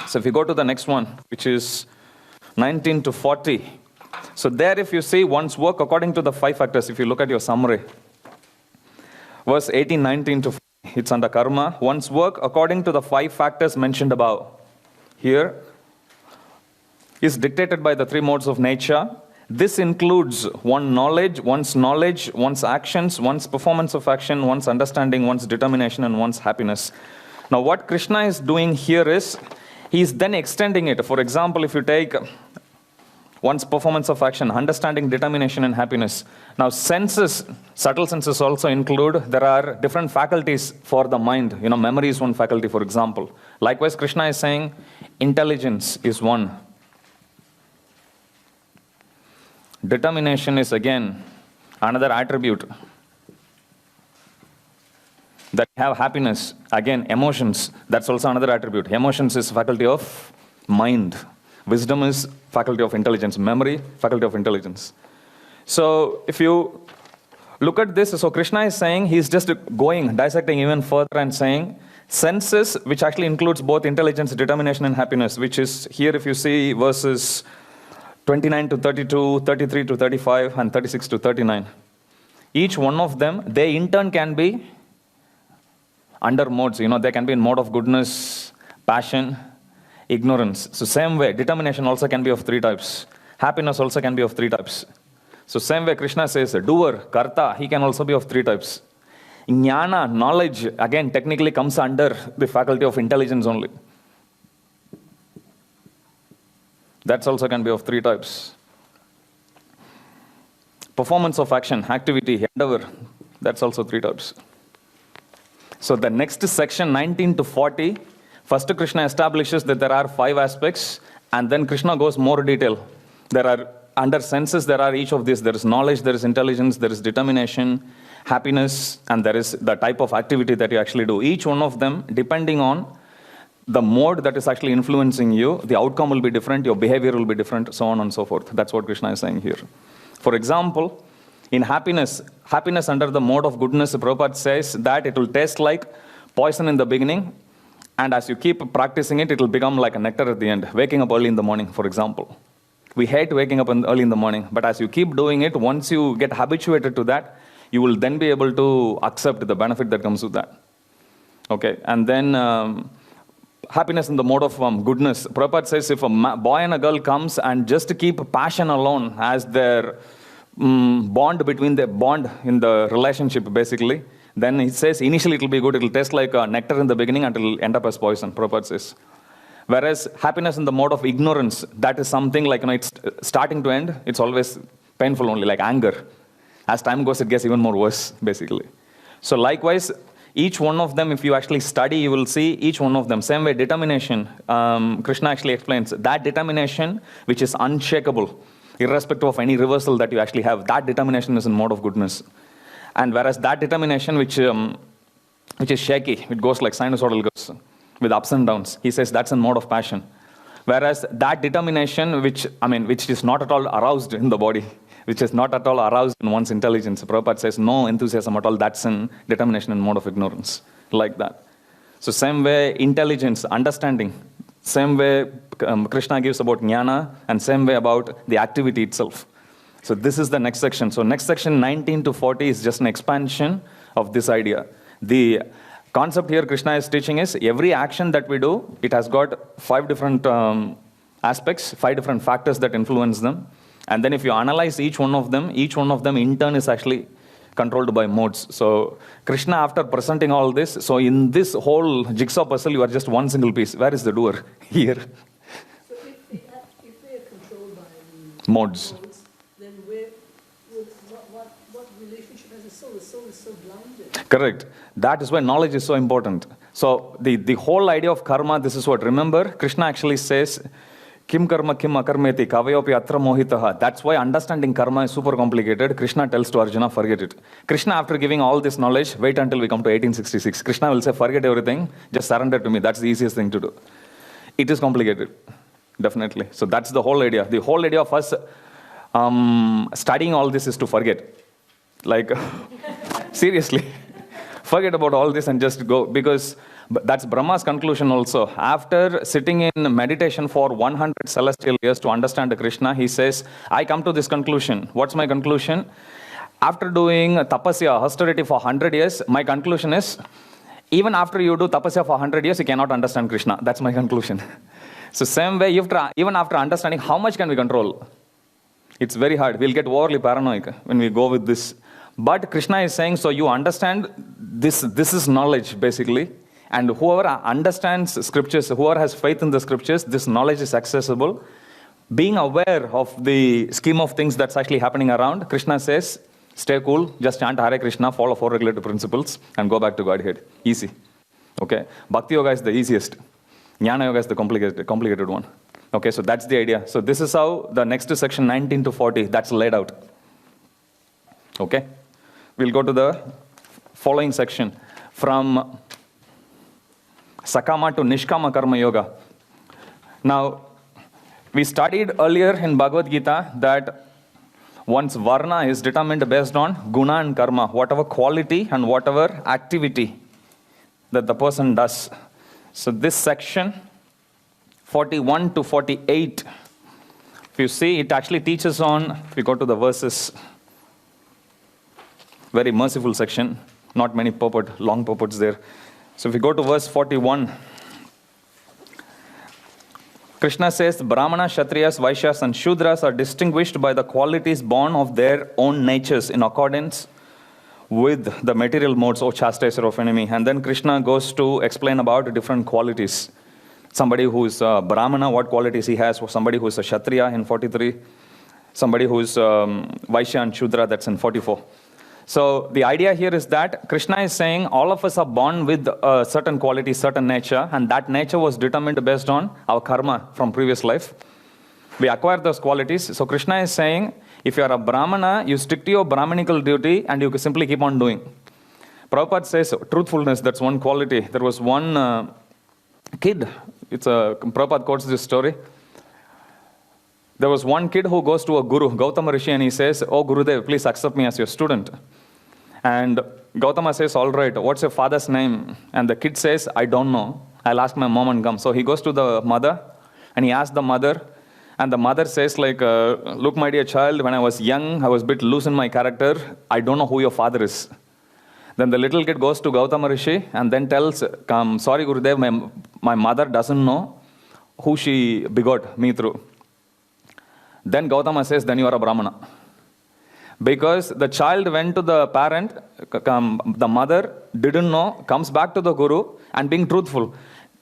So if you go to the next one, which is 19 to 40. So there if you see one's work according to the 5 factors, if you look at your summary, verse 18, 19 to 40, it's under karma. One's work according to the 5 factors mentioned above. here is dictated by the three modes of nature. This includes one's knowledge, one's actions, one's performance of action, one's understanding, one's determination, and one's happiness. Now, what Krishna is doing here is, he is then extending it. For example, if you take one's performance of action, understanding, determination, and happiness. Now, senses, subtle senses also include, there are different faculties for the mind. Memory is one faculty, for example. Likewise, Krishna is saying, intelligence is one. Determination is again another attribute. That have happiness, again emotions, that's also another attribute. Emotions is faculty of mind. Wisdom is faculty of intelligence. Memory, faculty of intelligence. So if you look at this, so Krishna is saying, he's just dissecting even further and saying, senses, which actually includes both intelligence, determination, and happiness, which is here if you see verses 29 to 32, 33 to 35, and 36 to 39. Each one of them, they in turn can be under modes. They can be in mode of goodness, passion, ignorance. So same way, determination also can be of three types. Happiness also can be of three types. So same way Krishna says, doer, karta, he can also be of three types. Jnana, knowledge, again technically comes under the faculty of intelligence only. That also can be of three types. Performance of action, activity, endeavor, that's also three types. So the next section, 19 to 40, first Krishna establishes that there are 5 aspects, and then Krishna goes more detail. There are, under senses, there are each of these. There is knowledge, there is intelligence, there is determination, happiness, and there is the type of activity that you actually do. Each one of them, depending on the mode that is actually influencing you, the outcome will be different, your behavior will be different, so on and so forth. That's what Krishna is saying here. For example, in happiness under the mode of goodness, Prabhupada says that it will taste like poison in the beginning, and as you keep practicing it, it will become like a nectar at the end. Waking up early in the morning, for example. We hate waking up early in the morning, but as you keep doing it, once you get habituated to that, you will then be able to accept the benefit that comes with that. Okay, and then happiness in the mode of goodness. Prabhupada says if a boy and a girl comes and just keep passion alone as their bond between the bond in the relationship, basically, then he says initially it will be good, it will taste like nectar in the beginning and it will end up as poison, Prabhupada says. Whereas happiness in the mode of ignorance, that is something like, it's starting to end, it's always painful only, like anger. As time goes, it gets even more worse, basically. So likewise, each one of them, if you actually study, you will see each one of them. Same way, determination. Krishna actually explains that determination, which is unshakable, irrespective of any reversal that you actually have, that determination is in mode of goodness. And whereas that determination, which is shaky, it goes like sinusoidal goes, with ups and downs, he says that's in mode of passion. Whereas that determination, which is not at all aroused in the body, which is not at all aroused in one's intelligence, Prabhupada says no enthusiasm at all, that's in determination in mode of ignorance, like that. So same way, intelligence, understanding, same way Krishna gives about jnana, and same way about the activity itself. So this is the next section. So next section, 19 to 40, is just an expansion of this idea. The concept here Krishna is teaching is every action that we do, it has got 5 different aspects, 5 different factors that influence them. And then if you analyze each one of them in turn is actually controlled by modes. So Krishna, after presenting all this, so in this whole jigsaw puzzle, you are just one single piece. Where is the doer? Here. So if they are controlled by Modes. Then what relationship has the soul? The soul is so blinded. Correct. That is why knowledge is so important. So the whole idea of karma, this is what, remember, Krishna actually says, Kim karma kim akarmeti kavayopi atra mohitaha. That's why understanding karma is super complicated. Krishna tells to Arjuna, forget it. Krishna, after giving all this knowledge, wait until we come to 1866. Krishna will say, forget everything, just surrender to me. That's the easiest thing to do. It is complicated, definitely. So that's the whole idea. The whole idea of us studying all this is to forget. Like, seriously. Forget about all this and just go, because that's Brahma's conclusion also. After sitting in meditation for 100 celestial years to understand Krishna, he says, I come to this conclusion. What's my conclusion? After doing tapasya, austerity for 100 years, my conclusion is, even after you do tapasya for 100 years, you cannot understand Krishna. That's my conclusion. So same way, even after understanding, how much can we control? It's very hard. We'll get overly paranoid when we go with this. But Krishna is saying, so you understand this is knowledge basically. And whoever understands scriptures, whoever has faith in the scriptures, this knowledge is accessible. Being aware of the scheme of things that's actually happening around, Krishna says, stay cool, just chant Hare Krishna, follow 4 regulative principles, and go back to Godhead. Easy. Okay? Bhakti Yoga is the easiest. Jnana Yoga is the complicated one. Okay, so that's the idea. So this is how the next section 19 to 40, that's laid out. Okay? We'll go to the following section. From Sakama to Nishkama Karma Yoga. Now, we studied earlier in Bhagavad Gita that one's varna is determined based on guna and karma, whatever quality and whatever activity that the person does. So this section, 41 to 48, if you see, it actually teaches on, if you go to the verses, very merciful section, not many long purports there. So if you go to verse 41, Krishna says, Brahmana, Kshatriyas, Vaishyas and Shudras are distinguished by the qualities born of their own natures in accordance with the material modes, O chastiser of enemy. And then Krishna goes to explain about different qualities. Somebody who is a Brahmana, what qualities he has. Somebody who is a Kshatriya in 43. Somebody who is Vaishya and Shudra, that's in 44. So the idea here is that Krishna is saying all of us are born with a certain quality, certain nature, and that nature was determined based on our karma from previous life. We acquire those qualities. So Krishna is saying, if you are a Brahmana, you stick to your Brahmanical duty and you can simply keep on doing. Prabhupada says truthfulness, that's one quality. There was one kid, Prabhupada quotes this story. There was one kid who goes to a guru, Gautama Rishi, and he says, oh Gurudev, please accept me as your student. And Gautama says, all right, what's your father's name? And the kid says, I don't know. I'll ask my mom and come. So he goes to the mother and he asks the mother. And the mother says, look, my dear child, when I was young, I was a bit loose in my character. I don't know who your father is. Then the little kid goes to Gautama Rishi and then tells, sorry Gurudev, my mother doesn't know who she begot me through. Then Gautama says, then you are a Brahmana. Because the child went to the parent, the mother didn't know, comes back to the guru and being truthful.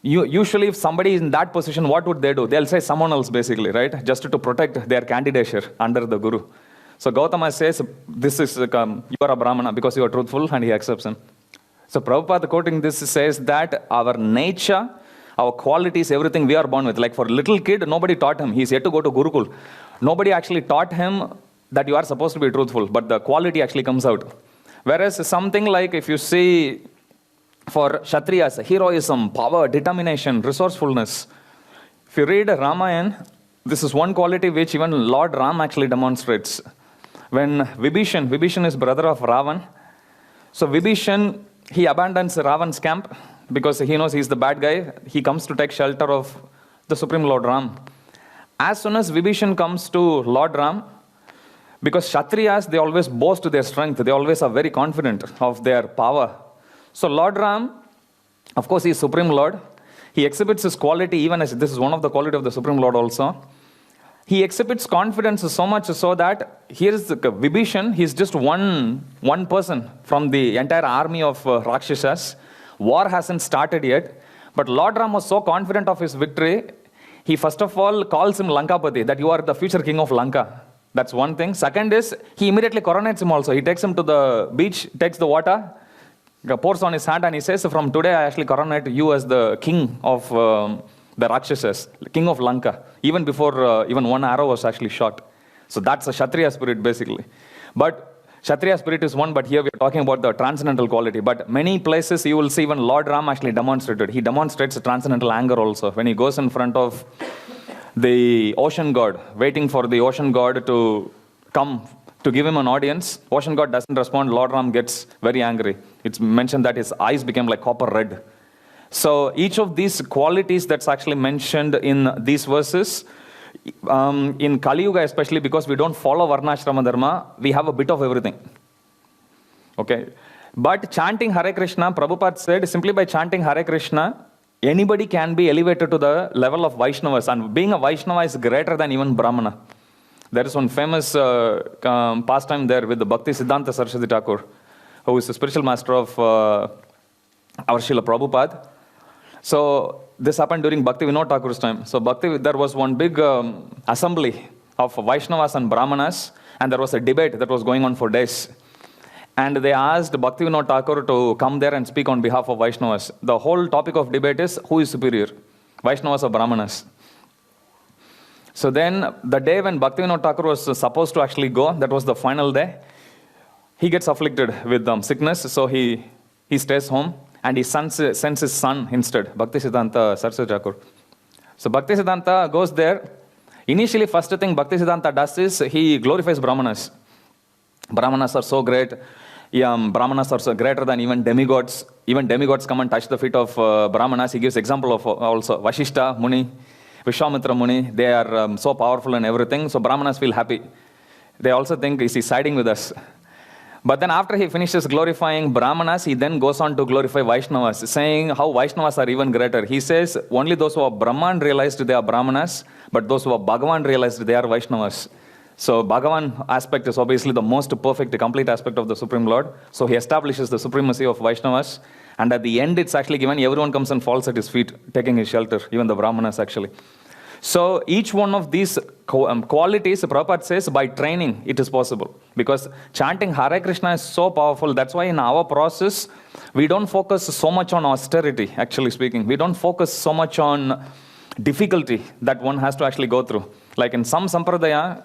Usually if somebody is in that position, what would they do? They'll say someone else basically, right? Just to protect their candidature under the guru. So Gautama says, this is, you are a Brahmana because you are truthful, and he accepts him. So Prabhupada quoting this says that our nature, our qualities, everything we are born with. Like for a little kid, nobody taught him. He's yet to go to Gurukul. Nobody actually taught him that you are supposed to be truthful, but the quality actually comes out. Whereas something like if you see for Kshatriyas, heroism, power, determination, resourcefulness. If you read Ramayana, this is one quality which even Lord Ram actually demonstrates. When Vibhishan is brother of Ravan. So Vibhishan, he abandons Ravan's camp because he knows he's the bad guy. He comes to take shelter of the Supreme Lord Ram. As soon as Vibhishan comes to Lord Ram, because Kshatriyas, they always boast their strength. They always are very confident of their power. So Lord Ram, of course, he is Supreme Lord. He exhibits his quality even as this is one of the quality of the Supreme Lord also. He exhibits confidence so much so that here is the Vibhishan. He is just one person from the entire army of Rakshasas. War hasn't started yet. But Lord Ram was so confident of his victory, he first of all calls him Lankapati, that you are the future king of Lanka. That's one thing. Second is, he immediately coronates him also. He takes him to the beach, takes the water, pours on his hand, and he says, from today I actually coronate you as the king of the Rakshasas, king of Lanka, even before even one arrow was actually shot. So that's a Kshatriya spirit basically. But Kshatriya spirit is one, but here we are talking about the transcendental quality. But many places you will see even Lord Ram actually demonstrated. He demonstrates a transcendental anger also. When he goes in front of the ocean god, waiting for the ocean god to come to give him an audience, ocean god doesn't respond, Lord Ram gets very angry. It's mentioned that his eyes became like copper red. So each of these qualities that's actually mentioned in these verses, in Kali Yuga especially, because we don't follow Varnashrama Dharma, we have a bit of everything. Okay. But chanting Hare Krishna, Prabhupada said, simply by chanting Hare Krishna, anybody can be elevated to the level of Vaishnavas, and being a Vaishnava is greater than even Brahmana. There is one famous pastime there with the Bhakti Siddhanta Saraswati Thakur, who is the spiritual master of our Srila Prabhupada. So this happened during Bhakti Vinod Thakur's time. So there was one big assembly of Vaishnavas and Brahmanas, and there was a debate that was going on for days. And they asked Bhakti Vinod Thakur to come there and speak on behalf of Vaishnavas. The whole topic of debate is who is superior, Vaishnavas or Brahmanas. So then the day when Bhakti Vinod Thakur was supposed to actually go, that was the final day, he gets afflicted with sickness, so he stays home and he sends his son instead, Bhakti Siddhanta Saraswati Thakur. So Bhakti Siddhanta goes there. Initially, first thing Bhakti Siddhanta does is he glorifies Brahmanas. Brahmanas are so great. Brahmanas are so greater than even demigods. Even demigods come and touch the feet of Brahmanas. He gives example of also Vashishta Muni, Vishwamitra Muni. They are so powerful and everything. So Brahmanas feel happy. They also think, is he siding with us? But then after he finishes glorifying Brahmanas, he then goes on to glorify Vaishnavas, saying how Vaishnavas are even greater. He says, only those who are Brahman realized they are Brahmanas, but those who are Bhagavan realized they are Vaishnavas. So Bhagavan aspect is obviously the most perfect, complete aspect of the Supreme Lord. So he establishes the supremacy of Vaishnavas. And at the end, it's actually given, everyone comes and falls at his feet, taking his shelter, even the Brahmanas actually. So each one of these qualities, Prabhupada says, by training, it is possible. Because chanting Hare Krishna is so powerful. That's why in our process, we don't focus so much on austerity, actually speaking. We don't focus so much on difficulty that one has to actually go through. Like in some sampradaya,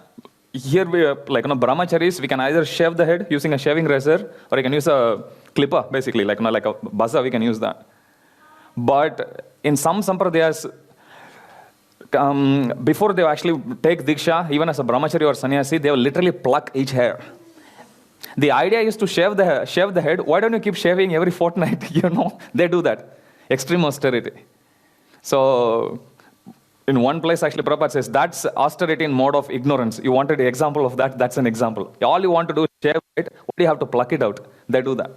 here we are, like, brahmacharis, we can either shave the head using a shaving razor, or you can use a clipper, basically, like a buzzer, we can use that. But in some sampradayas, before they actually take diksha, even as a brahmachari or sannyasi, they will literally pluck each hair. The idea is to shave the head. Why don't you keep shaving every fortnight? They do that. Extreme austerity. So in one place, actually, Prabhupada says, that's austerity in mode of ignorance. You wanted an example of that? That's an example. All you want to do is shave it. Why do you have to pluck it out? They do that.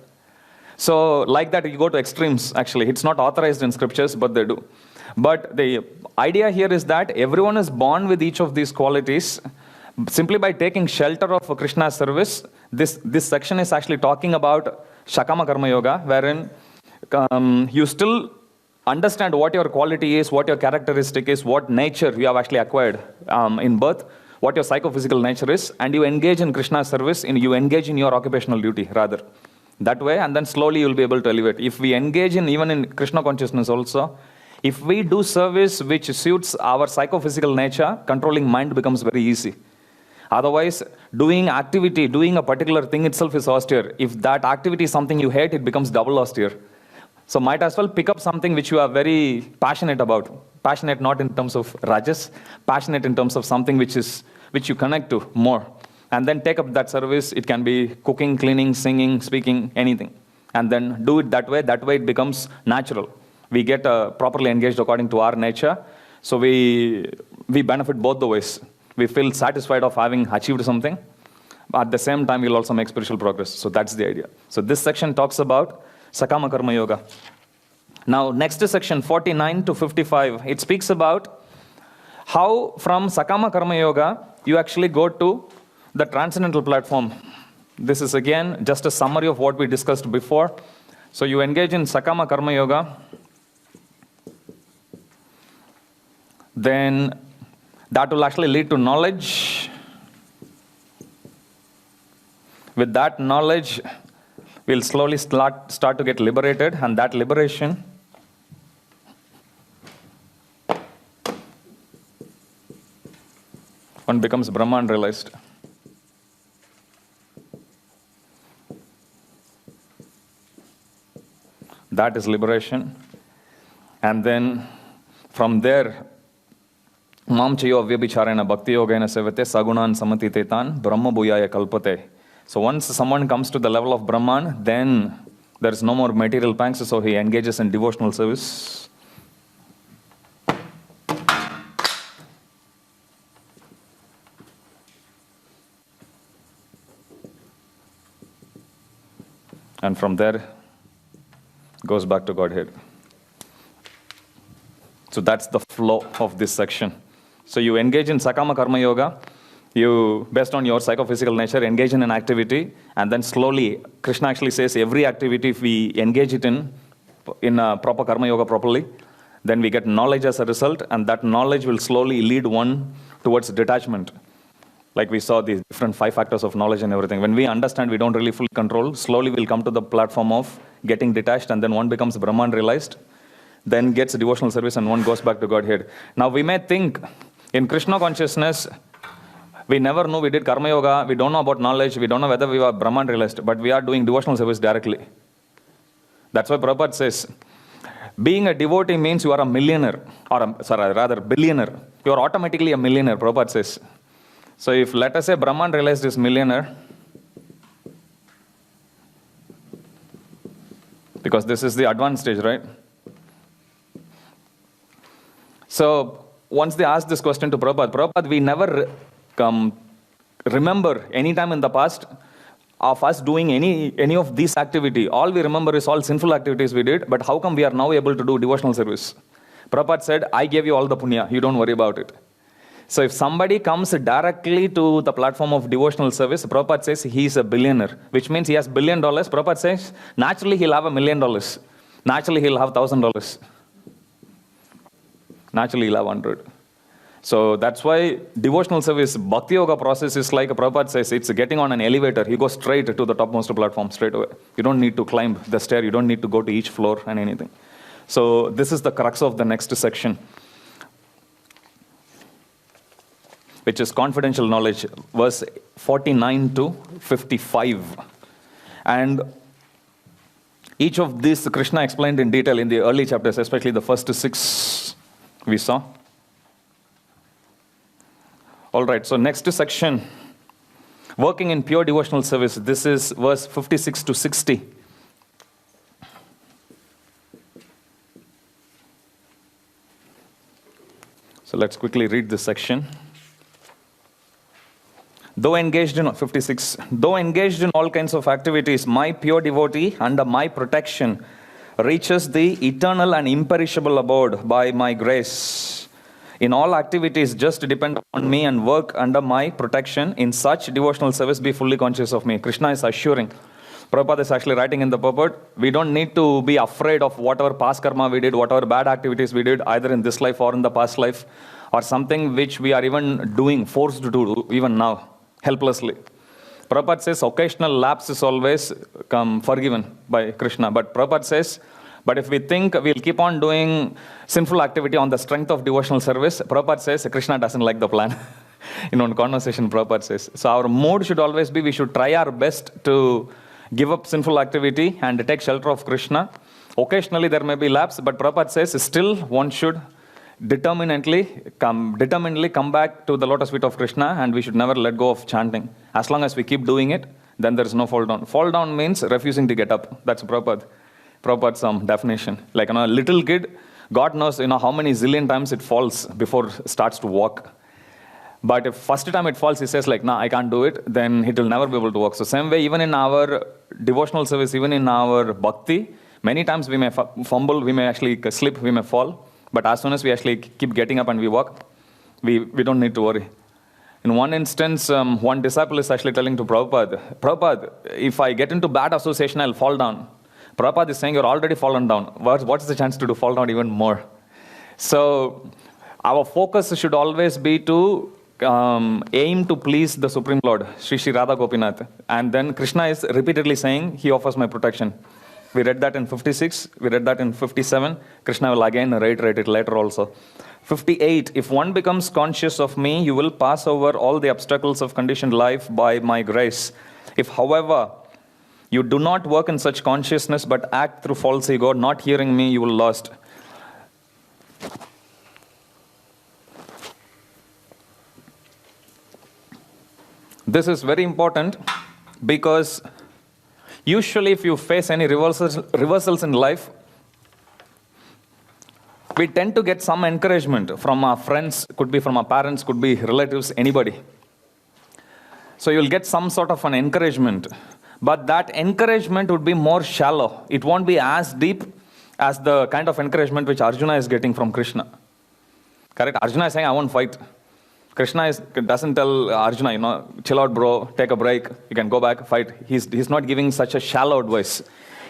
So like that, you go to extremes, actually. It's not authorized in scriptures, but they do. But the idea here is that everyone is born with each of these qualities. Simply by taking shelter of Krishna's service, this section is actually talking about Shakama Karma Yoga, wherein you still understand what your quality is, what your characteristic is, what nature you have actually acquired in birth, what your psychophysical nature is, and you engage in Krishna's service, you engage in your occupational duty, rather. That way, and then slowly you will be able to elevate. If we engage even in Krishna consciousness also, if we do service which suits our psychophysical nature, controlling mind becomes very easy. Otherwise, doing activity, doing a particular thing itself is austere. If that activity is something you hate, it becomes double austere. So might as well pick up something which you are very passionate about. Passionate not in terms of rajas, passionate in terms of something which you connect to more. And then take up that service. It can be cooking, cleaning, singing, speaking, anything. And then do it that way. That way it becomes natural. We get properly engaged according to our nature. So we benefit both the ways. We feel satisfied of having achieved something. But at the same time, we'll also make spiritual progress. So that's the idea. So this section talks about Sakama Karma Yoga. Now, next is section 49 to 55. It speaks about how from Sakama Karma Yoga, you actually go to the transcendental platform. This is again just a summary of what we discussed before. So you engage in Sakama Karma Yoga. Then that will actually lead to knowledge. With that knowledge, we'll slowly start to get liberated, and that liberation one becomes Brahman realized. That is liberation. And then from there, Mam chayo avyabhicharena bhakti yogena sevate sagunan samatitetan brahma bhuyaya kalpate. So once someone comes to the level of Brahman, then there is no more material pangs, so he engages in devotional service. And from there, goes back to Godhead. So that's the flow of this section. So you engage in Sakama Karma Yoga, you, based on your psychophysical nature, engage in an activity, and then slowly, Krishna actually says every activity, if we engage it in a proper Karma Yoga properly, then we get knowledge as a result, and that knowledge will slowly lead one towards detachment. Like we saw the different 5 factors of knowledge and everything. When we understand we don't really fully control, slowly we'll come to the platform of getting detached, and then one becomes Brahman realized, then gets devotional service, and one goes back to Godhead. Now we may think, in Krishna consciousness, we never know we did Karma Yoga, we don't know about knowledge, we don't know whether we were Brahman realized, but we are doing devotional service directly. That's why Prabhupada says, being a devotee means you are a millionaire, or rather billionaire. You are automatically a millionaire, Prabhupada says. So if, let us say, Brahman realized is millionaire, because this is the advanced stage, right? So once they asked this question to Prabhupada, we never remember any time in the past of us doing any of these activity. All we remember is all sinful activities we did, but how come we are now able to do devotional service? Prabhupada said, I gave you all the punya, you don't worry about it. So if somebody comes directly to the platform of devotional service, Prabhupada says he is a billionaire, which means he has $1 billion. Prabhupada says, naturally he'll have $1 million. Naturally he'll have $1,000. Naturally he'll have 100. So that's why devotional service, Bhakti Yoga process is like Prabhupada says, it's getting on an elevator. You go straight to the topmost platform straight away. You don't need to climb the stair. You don't need to go to each floor and anything. So this is the crux of the next section, which is confidential knowledge, verse 49 to 55. And each of these Krishna explained in detail in the early chapters, especially the first 6 we saw. All right, so next section, working in pure devotional service. This is verse 56 to 60. So let's quickly read this section. Though engaged in 56, though engaged in all kinds of activities, my pure devotee under my protection reaches the eternal and imperishable abode by my grace. In all activities, just depend on me and work under my protection. In such devotional service, be fully conscious of me. Krishna is assuring. Prabhupada is actually writing in the purport, we don't need to be afraid of whatever past karma we did, whatever bad activities we did, either in this life or in the past life, or something which we are even doing, forced to do, even now, helplessly. Prabhupada says occasional lapse is always forgiven by Krishna. But Prabhupada says, but if we think we'll keep on doing sinful activity on the strength of devotional service, Prabhupada says Krishna doesn't like the plan. In one conversation, Prabhupada says. So our mood should always be, we should try our best to give up sinful activity and take shelter of Krishna. Occasionally there may be lapse, but Prabhupada says still one should determinedly come back to the lotus feet of Krishna, and we should never let go of chanting. As long as we keep doing it, then there is no fall down. Fall down means refusing to get up. That's Prabhupada's definition. Like a little kid, God knows how many zillion times it falls before it starts to walk. But if first time it falls, he says like, nah, I can't do it, then he will never be able to walk. So same way, even in our devotional service, even in our bhakti, many times we may fumble, we may actually slip, we may fall. But as soon as we actually keep getting up and we walk, we don't need to worry. In one instance, one disciple is actually telling to Prabhupada, if I get into bad association, I'll fall down. Prabhupada is saying, you're already fallen down. What's the chance to fall down even more? So our focus should always be to aim to please the Supreme Lord, Sri Sri Radha Gopinath. And then Krishna is repeatedly saying, he offers my protection. We read that in 56, we read that in 57. Krishna will again reiterate it later also. 58, if one becomes conscious of me, you will pass over all the obstacles of conditioned life by my grace. If, however, you do not work in such consciousness but act through false ego, not hearing me, you will lost. This is very important because usually if you face any reversals in life, we tend to get some encouragement from our friends, could be from our parents, could be relatives, anybody. So you'll get some sort of an encouragement. But that encouragement would be more shallow. It won't be as deep as the kind of encouragement which Arjuna is getting from Krishna. Correct? Arjuna is saying, I won't fight. Krishna doesn't tell Arjuna, chill out, bro, take a break, you can go back, fight. He's not giving such a shallow advice.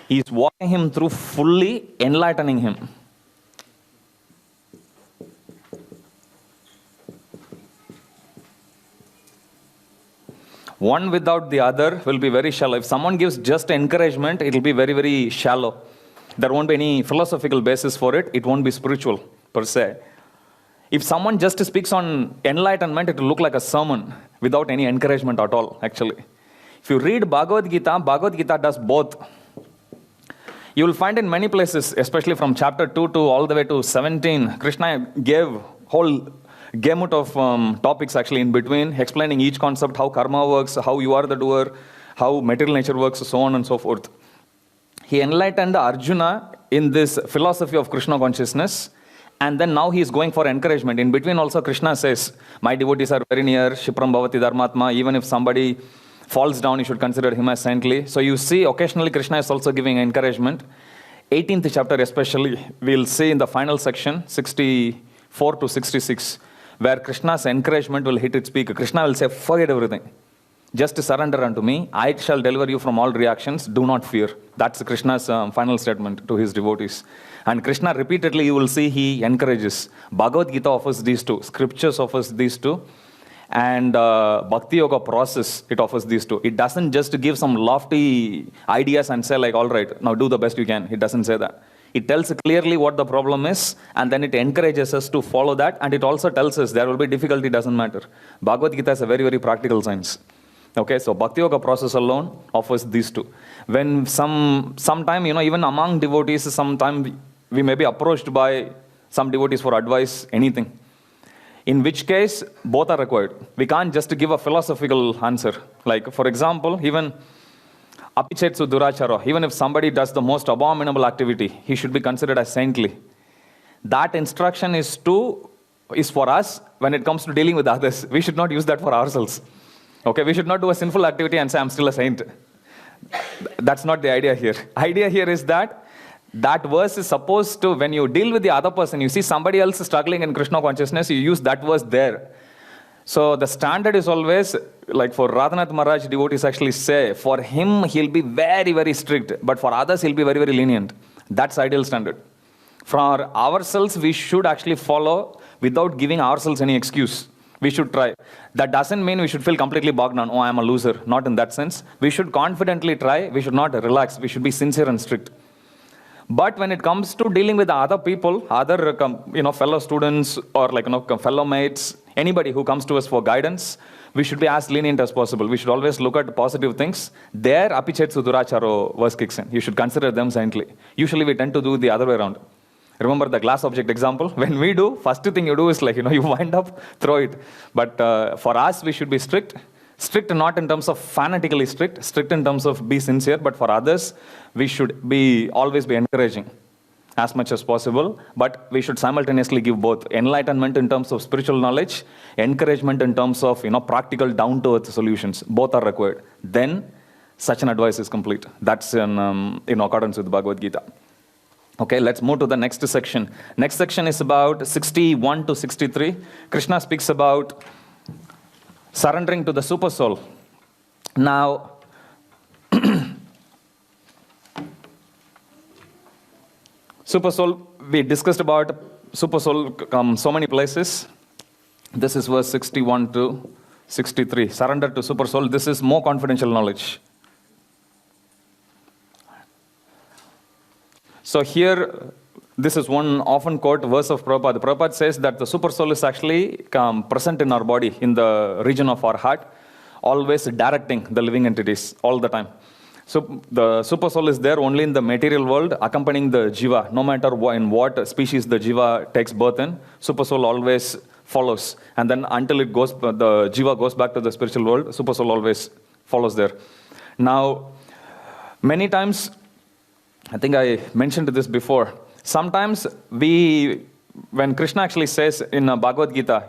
He's walking him through, fully enlightening him. One without the other will be very shallow. If someone gives just encouragement, it will be very, very shallow. There won't be any philosophical basis for it. It won't be spiritual, per se. If someone just speaks on enlightenment, it will look like a sermon without any encouragement at all, actually. If you read Bhagavad Gita does both. You will find in many places, especially from chapter 2 to all the way to 17, Krishna gave whole gamut of topics actually in between, explaining each concept, how karma works, how you are the doer, how material nature works, so on and so forth. He enlightened Arjuna in this philosophy of Krishna consciousness, and then now he is going for encouragement. In between also Krishna says, my devotees are very near, Shipram Bhavati Dharmatma, even if somebody falls down, you should consider him as saintly. So you see, occasionally Krishna is also giving encouragement. 18th chapter especially, we'll see in the final section, 64 to 66, where Krishna's encouragement will hit its peak. Krishna will say, forget everything. Just surrender unto me. I shall deliver you from all reactions. Do not fear. That's Krishna's final statement to his devotees. And Krishna repeatedly, you will see, he encourages. Bhagavad Gita offers these two. Scriptures offers these two. And Bhakti Yoga process, it offers these two. It doesn't just give some lofty ideas and say like, all right, now do the best you can. It doesn't say that. It tells clearly what the problem is, and then it encourages us to follow that, and it also tells us there will be difficulty, doesn't matter. Bhagavad Gita is a very, very practical science. Okay, so Bhakti Yoga process alone offers these two. When sometime, even among devotees, sometime we may be approached by some devotees for advice, anything. In which case, both are required. We can't just give a philosophical answer. Like, for example, even Apichetsu Durachara, even if somebody does the most abominable activity, he should be considered as saintly. That instruction is for us when it comes to dealing with others. We should not use that for ourselves. Okay, we should not do a sinful activity and say, I'm still a saint. That's not the idea here. Idea here is that verse is supposed to, when you deal with the other person, you see somebody else struggling in Krishna consciousness, you use that verse there. So the standard is always, like for Radhanath Maharaj, devotees actually say, for him, he'll be very, very strict. But for others, he'll be very, very lenient. That's ideal standard. For ourselves, we should actually follow without giving ourselves any excuse. We should try. That doesn't mean we should feel completely bogged down. Oh, I'm a loser. Not in that sense. We should confidently try. We should not relax. We should be sincere and strict. But when it comes to dealing with other people, other fellow students or fellow mates, anybody who comes to us for guidance, we should be as lenient as possible. We should always look at positive things. There, Apichetsu Duracharo verse kicks in. You should consider them saintly. Usually we tend to do the other way around. Remember the glass object example? When we do, first thing you do is you wind up, throw it. But for us, we should be strict. Strict not in terms of fanatically strict in terms of be sincere, but for others, we should always be encouraging as much as possible, but we should simultaneously give both enlightenment in terms of spiritual knowledge, encouragement in terms of practical down-to-earth solutions. Both are required. Then such an advice is complete. That's in accordance with Bhagavad Gita. Okay, let's move to the next section. Next section is about 61 to 63. Krishna speaks about surrendering to the super soul. Now, super soul, we discussed about super soul so many places. This is verse 61 to 63. Surrender to super soul. This is more confidential knowledge. So here, this is one often quoted verse of Prabhupada. Prabhupada says that the super soul is actually present in our body, in the region of our heart, always directing the living entities all the time. So the super soul is there only in the material world, accompanying the jiva. No matter in what species the jiva takes birth in, super soul always follows. And then until the jiva goes back to the spiritual world, super soul always follows there. Now, many times, I think I mentioned this before, sometimes when Krishna actually says in Bhagavad Gita,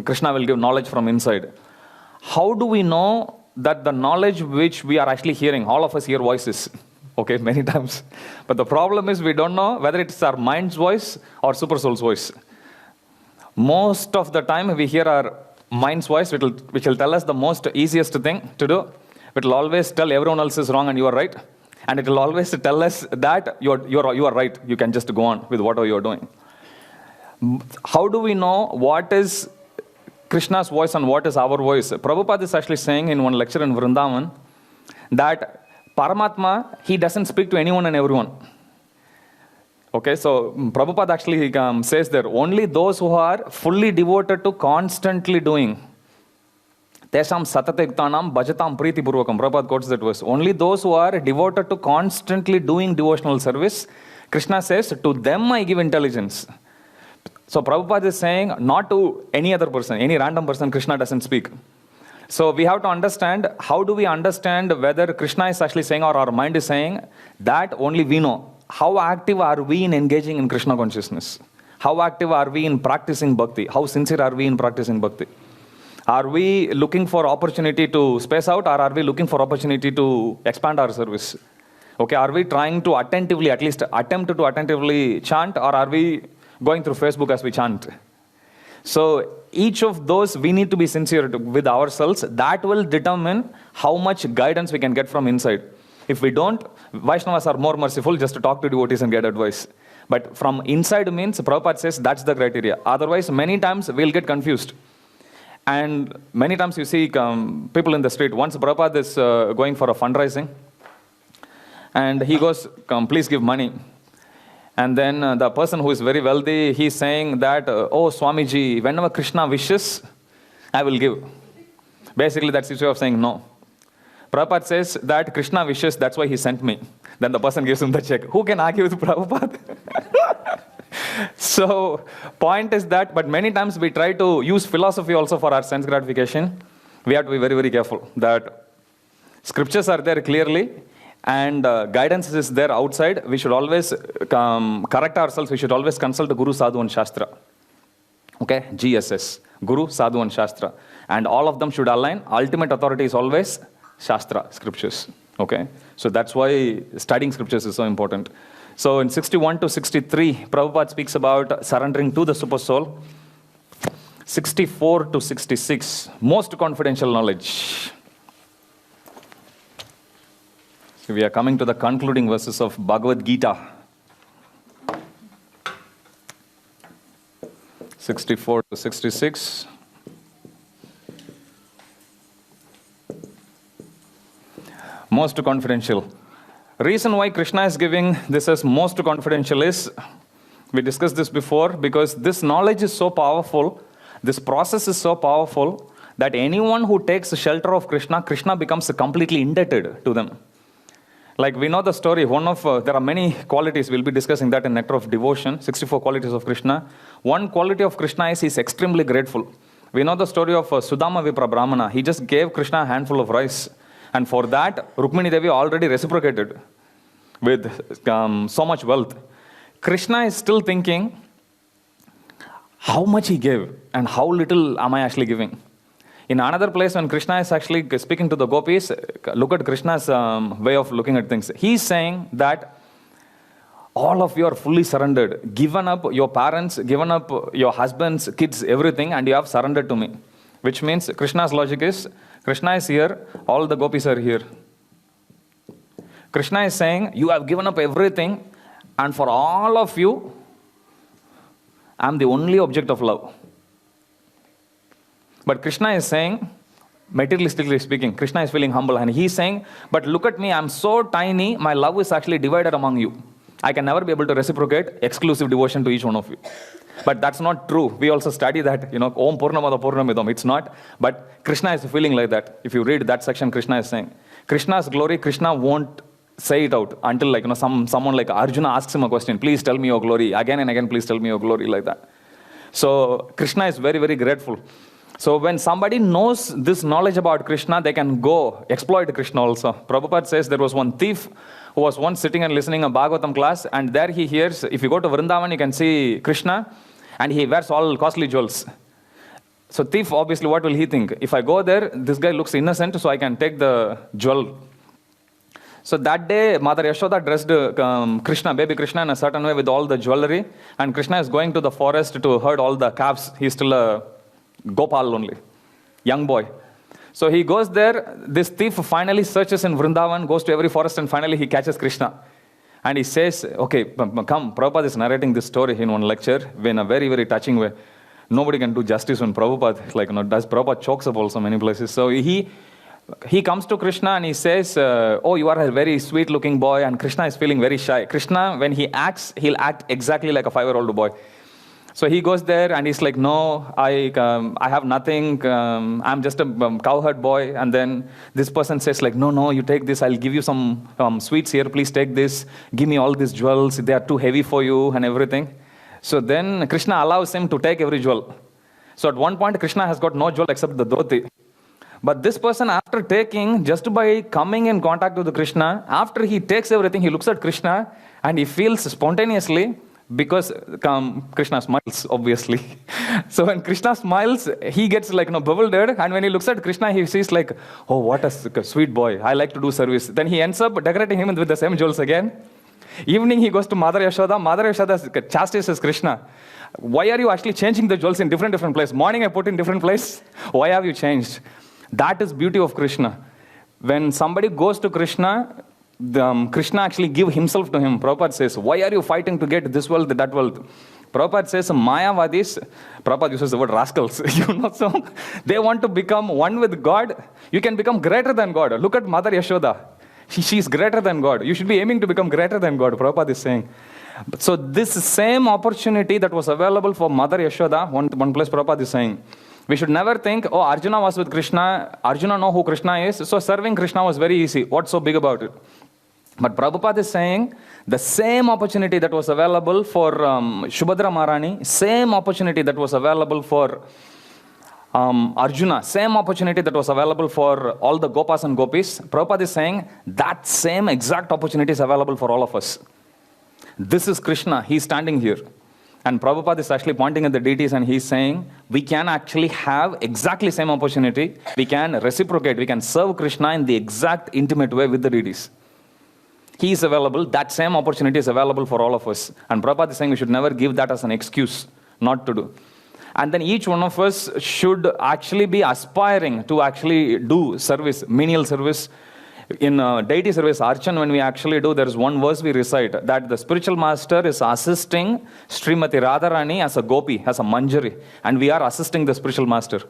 Krishna will give knowledge from inside. How do we know that the knowledge which we are actually hearing, all of us hear voices, okay, many times. But the problem is we don't know whether it's our mind's voice or super soul's voice. Most of the time we hear our mind's voice, which will tell us the most easiest thing to do. It will always tell everyone else is wrong and you are right. And it will always tell us that you are right. You can just go on with whatever you are doing. How do we know what is Krishna's voice and what is our voice? Prabhupada is actually saying in one lecture in Vrindavan that Paramatma, he doesn't speak to anyone and everyone. Okay, so Prabhupada actually says there, only those who are fully devoted to constantly doing. Tesham satatayuktanam bhajatam priti purvakam. Prabhupada quotes that verse. Only those who are devoted to constantly doing devotional service, Krishna says, to them I give intelligence. So Prabhupada is saying, not to any other person, any random person, Krishna doesn't speak. So we have to understand, how do we understand whether Krishna is actually saying or our mind is saying, that only we know. How active are we in engaging in Krishna consciousness? How active are we in practicing bhakti? How sincere are we in practicing bhakti? Are we looking for opportunity to space out, or are we looking for opportunity to expand our service? Okay, are we trying to attentively, at least attempt to attentively chant, or are we going through Facebook as we chant? So each of those we need to be sincere with ourselves. That will determine how much guidance we can get from inside. If we don't, Vaishnavas are more merciful just to talk to devotees and get advice. But from inside means, Prabhupada says that's the criteria. Otherwise, many times we'll get confused. And many times you see people in the street. Once Prabhupada is going for a fundraising, and he goes, please give money. And then the person who is very wealthy, he's saying that, oh Swamiji, whenever Krishna wishes, I will give. Basically that's his way of saying no. Prabhupada says that Krishna wishes, that's why he sent me. Then the person gives him the check. Who can argue with Prabhupada? So, point is that, but many times we try to use philosophy also for our sense gratification. We have to be very, very careful that scriptures are there clearly and guidance is there outside. We should always correct ourselves. We should always consult the Guru, Sadhu and Shastra. Okay, GSS, Guru, Sadhu and Shastra. And all of them should align. Ultimate authority is always Shastra, scriptures. Okay, so that's why studying scriptures is so important. So in 61 to 63, Prabhupada speaks about surrendering to the super soul. 64 to 66, most confidential knowledge. So we are coming to the concluding verses of Bhagavad Gita. 64 to 66. Most confidential. Reason why Krishna is giving this as most confidential is, we discussed this before, because this knowledge is so powerful, this process is so powerful, that anyone who takes shelter of Krishna, Krishna becomes completely indebted to them. Like we know the story, there are many qualities, we'll be discussing that in Nectar of Devotion, 64 qualities of Krishna. One quality of Krishna is he's extremely grateful. We know the story of Sudama Vipra Brahmana. He just gave Krishna a handful of rice. And for that, Rukmini Devi already reciprocated with so much wealth. Krishna is still thinking, how much he gave and how little am I actually giving? In another place, when Krishna is actually speaking to the gopis, look at Krishna's way of looking at things. He's saying that all of you are fully surrendered, given up your parents, given up your husbands, kids, everything, and you have surrendered to me. Which means Krishna's logic is, Krishna is here, all the gopis are here. Krishna is saying, you have given up everything, and for all of you, I am the only object of love. But Krishna is saying, materialistically speaking, Krishna is feeling humble, and he is saying, but look at me, I am so tiny, my love is actually divided among you. I can never be able to reciprocate exclusive devotion to each one of you. But that's not true. We also study that, Om Purnamada Purnamidam. It's not. But Krishna is feeling like that. If you read that section, Krishna is saying, Krishna's glory, Krishna won't say it out until someone like Arjuna asks him a question. Please tell me your glory. Again and again, please tell me your glory, like that. So Krishna is very, very grateful. So when somebody knows this knowledge about Krishna, they can go exploit Krishna also. Prabhupada says there was one thief who was once sitting and listening a Bhagavatam class, and there he hears, if you go to Vrindavan, you can see Krishna, and he wears all costly jewels. So thief, obviously, what will he think? If I go there, this guy looks innocent, so I can take the jewel. So that day, Mother Yashoda dressed Krishna, baby Krishna, in a certain way with all the jewelry. And Krishna is going to the forest to herd all the calves. He's still a Gopal only, young boy. So he goes there. This thief finally searches in Vrindavan, goes to every forest, and finally he catches Krishna. And he says, okay, come. Prabhupada is narrating this story in one lecture in a very, very touching way. Nobody can do justice when Prabhupada, Prabhupada chokes up also many places. So he comes to Krishna and he says, oh, you are a very sweet looking boy. And Krishna is feeling very shy. Krishna, when he acts, he'll act exactly like a 5-year-old boy. So he goes there and he's like, no, I have nothing. I'm just a cowherd boy. And then this person says like, no, you take this. I'll give you some sweets here. Please take this. Give me all these jewels. They are too heavy for you and everything. So then Krishna allows him to take every jewel. So at one point, Krishna has got no jewel except the dhoti. But this person, after taking, just by coming in contact with Krishna, after he takes everything, he looks at Krishna and he feels spontaneously, because Krishna smiles, obviously. So when Krishna smiles, he gets bewildered. And when he looks at Krishna, he sees like, oh, what a sweet boy. I like to do service. Then he ends up decorating him with the same jewels again. Evening, he goes to Mother Yashoda. Mother Yashoda chastises Krishna. Why are you actually changing the jewels in different places? Morning I put in different place. Why have you changed? That is beauty of Krishna. When somebody goes to Krishna, Krishna actually gives himself to him. Prabhupada says, why are you fighting to get this wealth, that wealth? Prabhupada says, Mayavadis, Prabhupada uses the word rascals, so they want to become one with God. You can become greater than God. Look at Mother Yashoda. She is greater than God. You should be aiming to become greater than God, Prabhupada is saying. So this same opportunity that was available for Mother Yashoda, one place Prabhupada is saying, we should never think, oh, Arjuna was with Krishna, Arjuna know who Krishna is, so serving Krishna was very easy. What's so big about it? But Prabhupada is saying, the same opportunity that was available for Shubhadra Maharani, same opportunity that was available for Arjuna, same opportunity that was available for all the Gopas and Gopis, Prabhupada is saying, that same exact opportunity is available for all of us. This is Krishna, he's standing here. And Prabhupada is actually pointing at the deities and he's saying, we can actually have exactly same opportunity. We can reciprocate, we can serve Krishna in the exact intimate way with the deities. He is available, that same opportunity is available for all of us. And Prabhupada is saying we should never give that as an excuse not to do. And then each one of us should actually be aspiring to actually do service, menial service. In deity service, Archan, when we actually do, there is one verse we recite, that the spiritual master is assisting Srimati Radharani as a gopi, as a manjari, and we are assisting the spiritual master.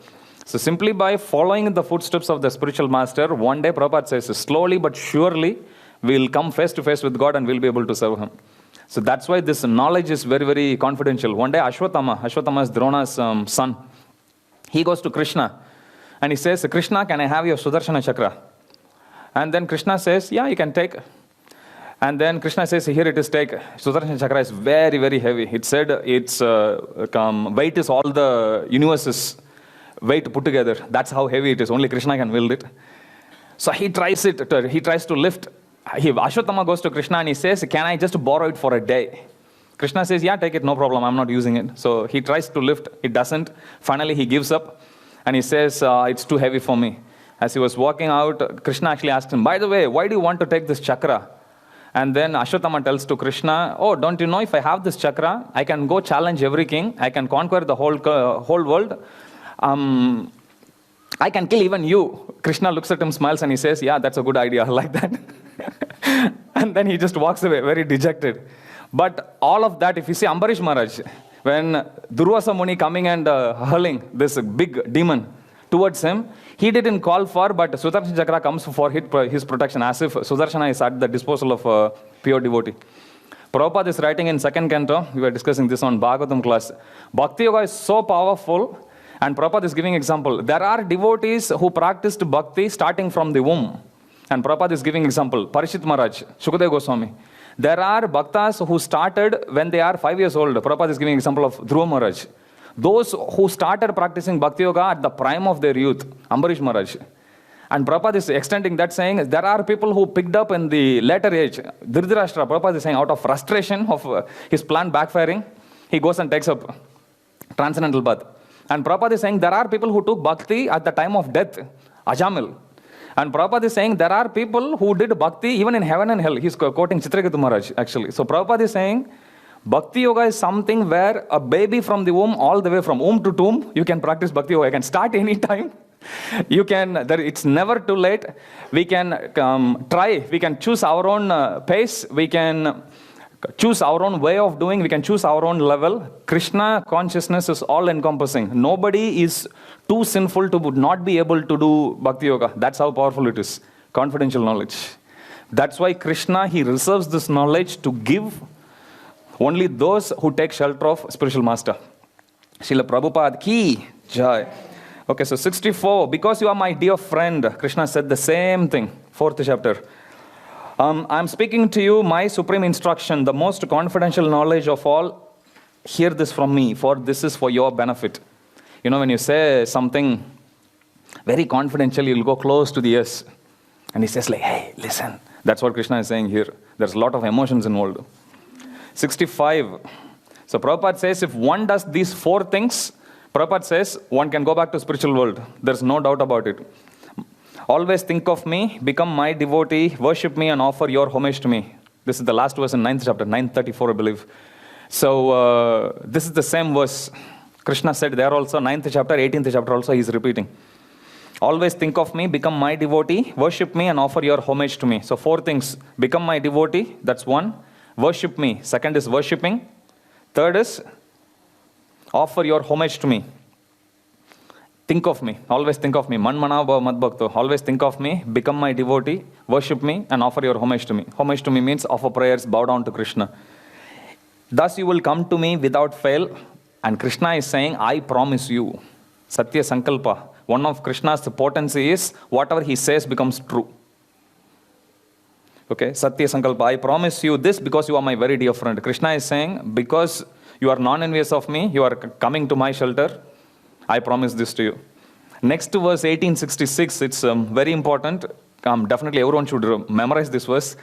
So simply by following the footsteps of the spiritual master, one day Prabhupada says, slowly but surely, we'll come face to face with God and we'll be able to serve him. So that's why this knowledge is very, very confidential. One day Ashwatthama is Drona's son. He goes to Krishna and he says, Krishna, can I have your Sudarshana Chakra? And then Krishna says, yeah, you can take. And then Krishna says, here it is, take. Sudarshana Chakra is very, very heavy. It said its weight is all the universe's weight put together. That's how heavy it is. Only Krishna can wield it. So he tries to lift. Ashwatthama goes to Krishna and he says, can I just borrow it for a day? Krishna says, yeah, take it, no problem. I'm not using it. So he tries to lift. It doesn't. Finally, he gives up. And he says, it's too heavy for me. As he was walking out, Krishna actually asked him, by the way, why do you want to take this chakra? And then Ashwatthama tells to Krishna, oh, don't you know, if I have this chakra, I can go challenge every king. I can conquer the whole world. I can kill even you. Krishna looks at him, smiles, and he says, yeah, that's a good idea. I like that. And then he just walks away, very dejected. But all of that, if you see Ambarish Maharaj, when Durvasa Muni coming and hurling this big demon towards him, he didn't call for, but Sudarshana Chakra comes for his protection, as if Sudarshana is at the disposal of a pure devotee. Prabhupada is writing in second canto, we were discussing this on Bhagavatam class, Bhakti Yoga is so powerful, and Prabhupada is giving example. There are devotees who practiced Bhakti starting from the womb. And Prabhupada is giving example, Parishit Maharaj, Shukadeva Goswami. There are bhaktas who started when they are 5 years old. Prabhupada is giving example of Dhruva Maharaj. Those who started practicing Bhakti Yoga at the prime of their youth, Ambarish Maharaj. And Prabhupada is extending that, saying there are people who picked up in the later age. Dhritarashtra, Prabhupada is saying out of frustration of his plan backfiring, he goes and takes up transcendental birth. And Prabhupada is saying there are people who took Bhakti at the time of death, Ajamil. And Prabhupada is saying there are people who did bhakti even in heaven and hell. He's quoting Chitraketu Maharaj actually. So Prabhupada is saying bhakti yoga is something where a baby from the womb, all the way from womb to tomb, you can practice bhakti yoga. You can start any time. You can, it's never too late. We can try, we can choose our own pace, we can choose our own way of doing, we can choose our own level. Krishna consciousness is all encompassing. Nobody is too sinful to not be able to do bhakti yoga. That's how powerful it is. Confidential knowledge. That's why Krishna, he reserves this knowledge to give only those who take shelter of spiritual master. Srila Prabhupada ki jai. Okay, so 64. Because you are my dear friend, Krishna said the same thing. 4th chapter. I'm speaking to you my supreme instruction, the most confidential knowledge of all. Hear this from me, for this is for your benefit. You know, when you say something very confidential, you'll go close to the ears. And he says like, hey, listen. That's what Krishna is saying here. There's a lot of emotions involved. 65. So Prabhupada says if one does these 4 things, Prabhupada says one can go back to spiritual world. There's no doubt about it. Always think of me, become my devotee, worship me and offer your homage to me. This is the last verse in 9th chapter, 934 I believe. So this is the same verse. Krishna said there also, 9th chapter, 18th chapter also he is repeating. Always think of me, become my devotee, worship me and offer your homage to me. So 4 things. Become my devotee, that's 1. Worship me. 2nd is worshipping. 3rd is offer your homage to me. Think of me. Always think of me. Man mana bhava mad bhakto. Always think of me. Become my devotee. Worship me and offer your homage to me. Homage to me means offer prayers, bow down to Krishna. Thus you will come to me without fail. And Krishna is saying, I promise you. Satya Sankalpa. One of Krishna's potency is whatever he says becomes true. Okay, Satya Sankalpa. I promise you this because you are my very dear friend. Krishna is saying, because you are non-envious of me, you are coming to my shelter, I promise this to you. Next to verse 1866, it's very important. Definitely everyone should memorize this verse.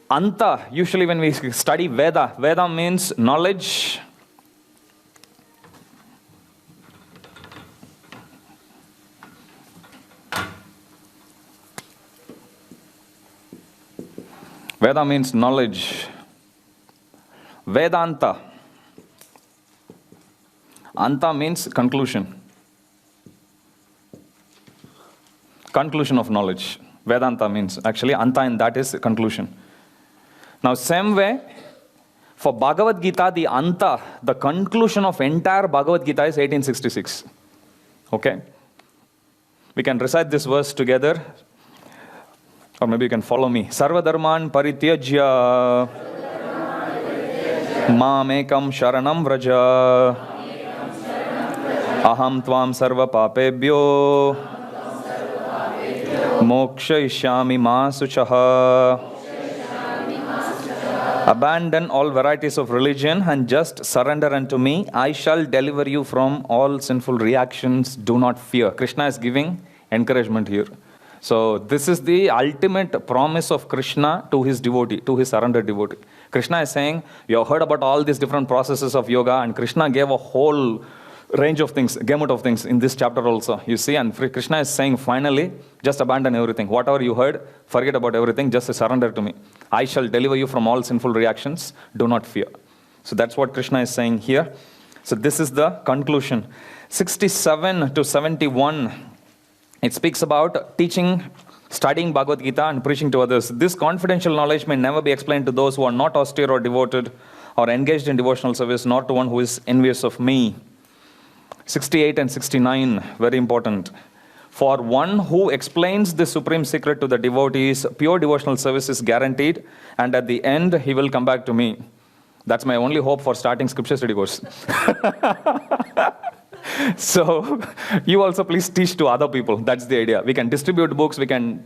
Anta, usually when we study Veda, Veda means knowledge. Veda means knowledge. Vedanta. Anta means conclusion. Conclusion of knowledge. Vedanta means actually Anta, and that is conclusion. Now same way, for Bhagavad Gita, the Anta, the conclusion of entire Bhagavad Gita is 1866. Okay? We can recite this verse together. Or maybe you can follow me. Sarva dharman parityajya mamekam sharanam vraja aham tvam sarva papebhyo mokshayishyami ma suchaha. Abandon all varieties of religion and just surrender unto me. I shall deliver you from all sinful reactions. Do not fear. Krishna is giving encouragement here. So this is the ultimate promise of Krishna to his devotee, to his surrendered devotee. Krishna is saying, you have heard about all these different processes of yoga, and Krishna gave a whole range of things, gamut of things in this chapter also. You see, and Krishna is saying, finally, just abandon everything. Whatever you heard, forget about everything, just surrender to me. I shall deliver you from all sinful reactions. Do not fear. So that's what Krishna is saying here. So this is the conclusion. 67 to 71. It speaks about teaching, studying Bhagavad Gita and preaching to others. This confidential knowledge may never be explained to those who are not austere or devoted or engaged in devotional service, nor to one who is envious of me. 68 and 69, very important. For one who explains the supreme secret to the devotees, pure devotional service is guaranteed, and at the end, he will come back to me. That's my only hope for starting scripture study course. So, you also please teach to other people. That's the idea. We can distribute books, we can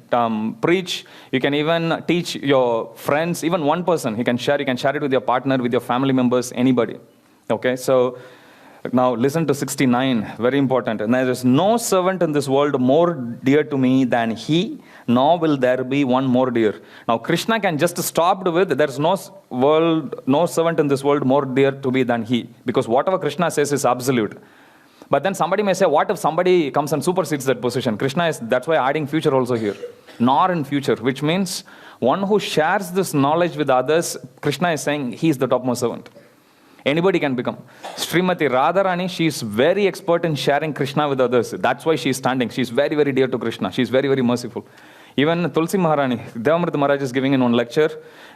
preach, you can even teach your friends, even one person. You can share it with your partner, with your family members, anybody. Okay, so now listen to 69, very important. And there is no servant in this world more dear to me than he, nor will there be one more dear. Now Krishna can just stop with, there is no servant in this world more dear to me than he. Because whatever Krishna says is absolute. But then somebody may say, what if somebody comes and supersedes that position? Krishna is, that's why adding future also here. Nor in future, which means one who shares this knowledge with others, Krishna is saying he is the topmost servant. Anybody can become. Srimati Radharani, she is very expert in sharing Krishna with others. That's why she is standing. She is very, very dear to Krishna. She is very, very merciful. Even Tulsi Maharani, Devamrita Maharaj is giving in one lecture.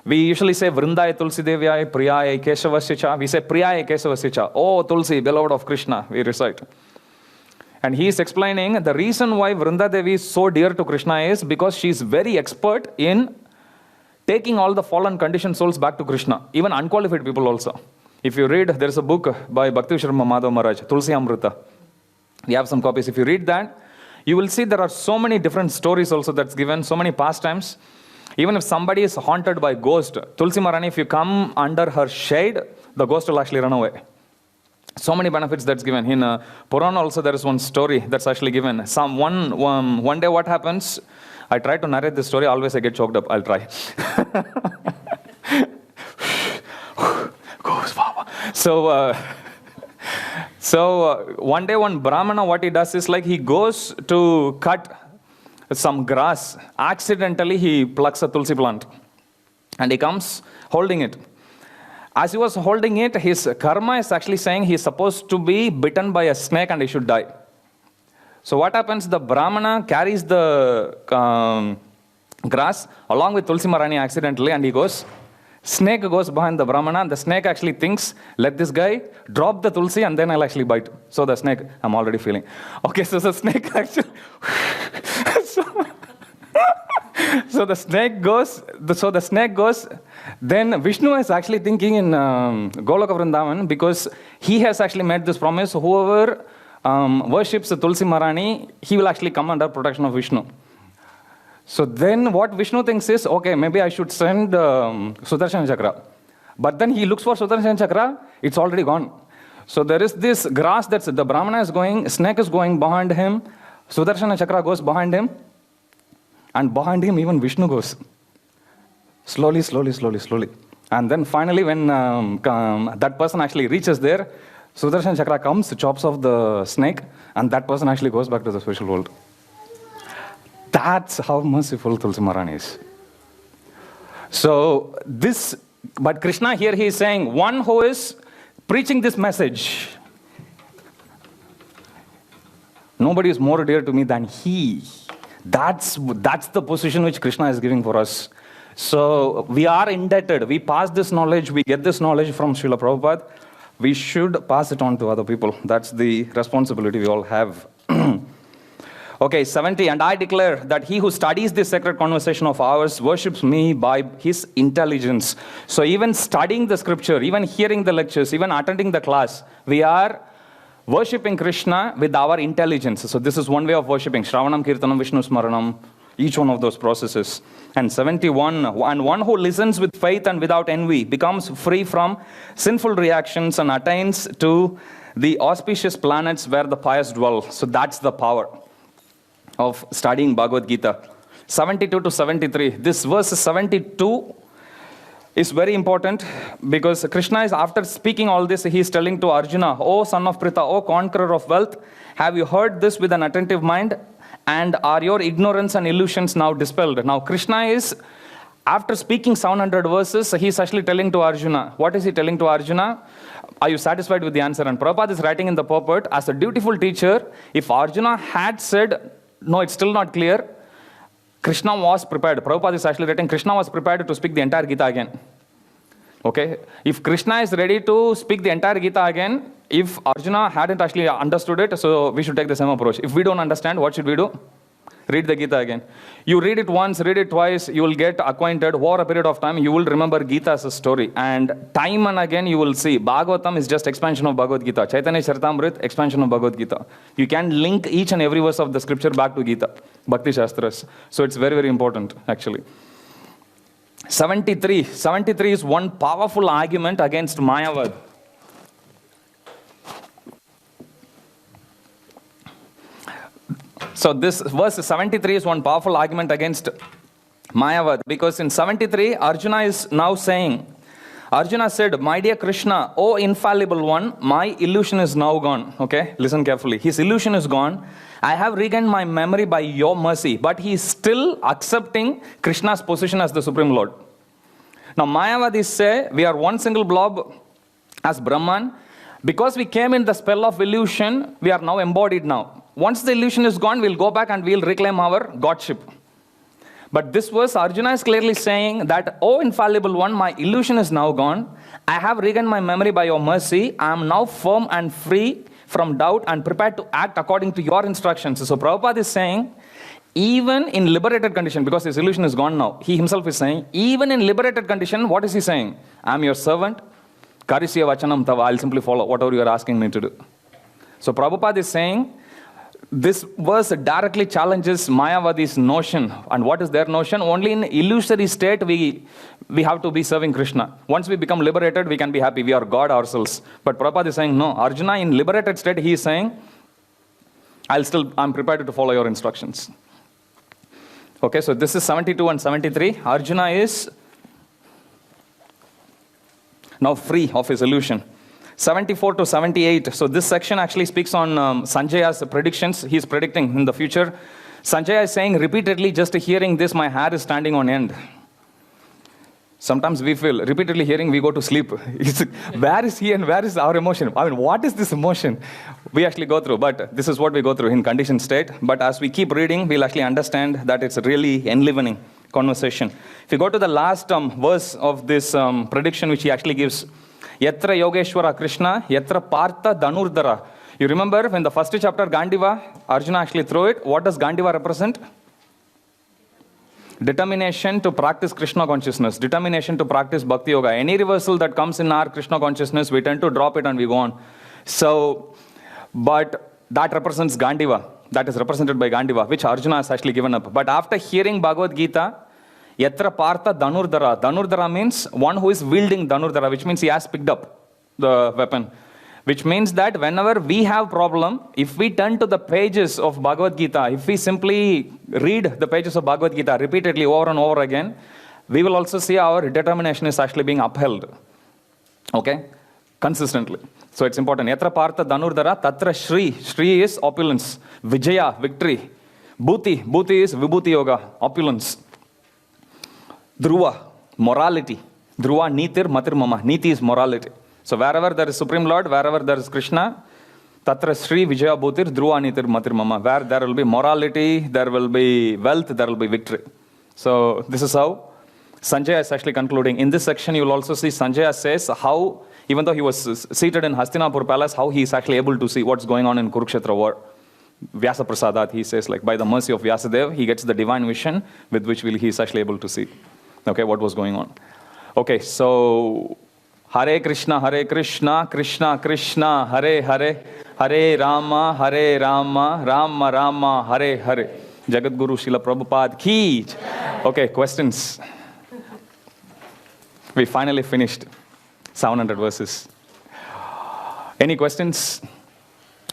We usually say Vrindaya Tulsi Devyaya Priyaya Keshavasya Cha. We say Priyaya Keshavasya Cha. Oh Tulsi, beloved of Krishna, we recite. And he is explaining the reason why Vrinda Devi is so dear to Krishna is because she is very expert in taking all the fallen conditioned souls back to Krishna. Even unqualified people also. If you read, there is a book by Bhakti Sharma Madhav Maharaj, Tulsi Amrita. We have some copies. If you read that, you will see there are so many different stories also that's given, so many pastimes. Even if somebody is haunted by ghost, Tulsi Maharani, if you come under her shade, the ghost will actually run away. So many benefits that's given. In Purana also there is one story that's actually given. One day what happens, I try to narrate this story, always I get choked up, I'll try. So one day one Brahmana, what he does is like he goes to cut some grass. Accidentally he plucks a tulsi plant. And he comes holding it. As he was holding it, his karma is actually saying he is supposed to be bitten by a snake and he should die. So what happens? The Brahmana carries the grass along with Tulsi Maharani accidentally and he goes. Snake goes behind the Brahmana and the snake actually thinks, let this guy drop the Tulsi and then I'll actually bite. So the snake, I'm already feeling. Okay, so the snake actually... So the snake goes, then Vishnu is actually thinking in Goloka Vrindavan because he has actually made this promise, whoever worships Tulsi Maharani, he will actually come under protection of Vishnu. So then what Vishnu thinks is, okay, maybe I should send Sudarshan Chakra. But then he looks for Sudarshan Chakra, it's already gone. So there is this grass that's, the Brahmana is going, snake is going behind him, Sudarshan Chakra goes behind him, and behind him even Vishnu goes. Slowly. And then finally when that person actually reaches there, Sudarshan Chakra comes, chops off the snake, and that person actually goes back to the spiritual world. That's how merciful Tulsi Maharani is. So this, but Krishna here he is saying, one who is preaching this message, nobody is more dear to me than he. That's the position which Krishna is giving for us. So we are indebted. We pass this knowledge, we get this knowledge from Srila Prabhupada. We should pass it on to other people. That's the responsibility we all have. Okay, 70. And I declare that he who studies this sacred conversation of ours worships me by his intelligence. So even studying the scripture, even hearing the lectures, even attending the class, we are worshipping Krishna with our intelligence. So this is one way of worshipping. Shravanam, Kirtanam, Vishnu Smaranam, each one of those processes. And 71, and one who listens with faith and without envy becomes free from sinful reactions and attains to the auspicious planets where the pious dwell. So that's the power of studying Bhagavad Gita. 72 to 73. This verse 72 is very important because Krishna is, after speaking all this, he is telling to Arjuna, O son of Pritha, O conqueror of wealth, have you heard this with an attentive mind? And are your ignorance and illusions now dispelled? Now Krishna is, after speaking 700 verses, he is actually telling to Arjuna. What is he telling to Arjuna? Are you satisfied with the answer? And Prabhupada is writing in the purport, as a dutiful teacher, if Arjuna had said, no, it's still not clear, Krishna was prepared. Prabhupada is actually writing, Krishna was prepared to speak the entire Gita again. Okay? If Krishna is ready to speak the entire Gita again, if Arjuna hadn't actually understood it, so we should take the same approach. If we don't understand, what should we do? Read the Gita again. You read it once, read it twice, you will get acquainted. Over a period of time, you will remember Gita as a story. And time and again, you will see. Bhagavatam is just expansion of Bhagavad Gita. Chaitanya Charitamrita, expansion of Bhagavad Gita. You can link each and every verse of the scripture back to Gita, Bhakti Shastras. So it's very, very important, actually. 73. 73 is one powerful argument against Mayavad. So this verse 73 is one powerful argument against Mayavad, because in 73 Arjuna is now saying Arjuna said, my dear Krishna, oh infallible one, my illusion is now gone. Okay, listen carefully. His illusion is gone. I have regained my memory by your mercy. But he is still accepting Krishna's position as the Supreme Lord. Now Mayavadis say, we are one single blob as Brahman. Because we came in the spell of illusion, we are now embodied now. Once the illusion is gone, we'll go back and we'll reclaim our godship. But this verse, Arjuna is clearly saying that, oh infallible one, my illusion is now gone. I have regained my memory by your mercy. I am now firm and free from doubt and prepared to act according to your instructions. So Prabhupada is saying, even in liberated condition, because his illusion is gone now, he himself is saying, even in liberated condition, what is he saying? I am your servant. Karisya vachanam tava, I'll simply follow whatever you are asking me to do. So Prabhupada is saying, this verse directly challenges Mayavadi's notion. And what is their notion? Only in illusory state we have to be serving Krishna. Once we become liberated, we can be happy. We are God ourselves. But Prabhupada is saying, no. Arjuna in liberated state, he is saying, I'm prepared to follow your instructions. Okay, so this is 72 and 73. Arjuna is now free of his illusion. 74 to 78. So this section actually speaks on Sanjaya's predictions. He's predicting in the future. Sanjaya is saying repeatedly, just hearing this, my hair is standing on end. Sometimes we feel, repeatedly hearing, we go to sleep. Where is he and where is our emotion? I mean, what is this emotion? We actually go through, but this is what we go through in conditioned state. But as we keep reading, we'll actually understand that it's really enlivening conversation. If you go to the last verse of this prediction, which he actually gives, Yatra Yogeshwara Krishna, Yatra Partha Dhanurdhara. You remember when the first chapter, Gandiva, Arjuna actually threw it. What does Gandiva represent? Determination to practice Krishna consciousness. Determination to practice Bhakti Yoga. Any reversal that comes in our Krishna consciousness, we tend to drop it and we go on. So, but that represents Gandiva. That is represented by Gandiva, which Arjuna has actually given up. But after hearing Bhagavad Gita, Yatra Partha Dhanurdhara. Dhanurdhara means one who is wielding Dhanurdhara, which means he has picked up the weapon. Which means that whenever we have problem, if we turn to the pages of Bhagavad Gita, if we simply read the pages of Bhagavad Gita repeatedly over and over again, we will also see our determination is actually being upheld. Okay? Consistently. So it's important. Yatra Partha Dhanurdhara, Tatra Shri. Shri is opulence. Vijaya, victory. Bhuti. Bhuti is Vibhuti Yoga, opulence. Dhruva, morality. Dhruva, Nitir, Matir Mama. Niti is morality. So wherever there is Supreme Lord, wherever there is Krishna, Tatra Sri Vijaya Bhutir, Dhruva, Nitir, Matir Mama. Where there will be morality, there will be wealth, there will be victory. So this is how Sanjaya is actually concluding. In this section, you will also see Sanjaya says how, even though he was seated in Hastinapur palace, how he is actually able to see what's going on in Kurukshetra war. Vyasa Prasadat, he says, like by the mercy of Vyasadeva, he gets the divine vision with which he is actually able to see. Okay, what was going on. Okay, so Hare Krishna, Krishna Krishna, Hare Hare, Hare Rama, Rama Rama, Hare Hare. Jagadguru Srila Prabhupada ki. Okay, questions? We finally finished 700 verses. Any questions?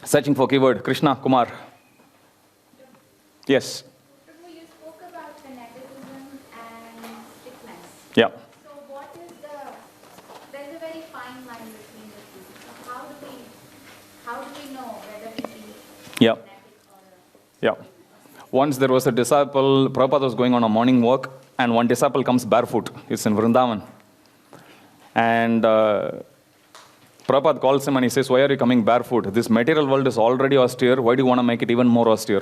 Searching for keyword. Krishna, Kumar. Yes. You spoke about fanaticism and strictness. Yeah. So what is there's a very fine line between the two. So how do we know whether it is Yeah. fanatic or Yeah. Once there was a disciple, Prabhupada was going on a morning walk, and one disciple comes barefoot. It's in Vrindavan. And Prabhupada calls him and he says, why are you coming barefoot? This material world is already austere. Why do you want to make it even more austere?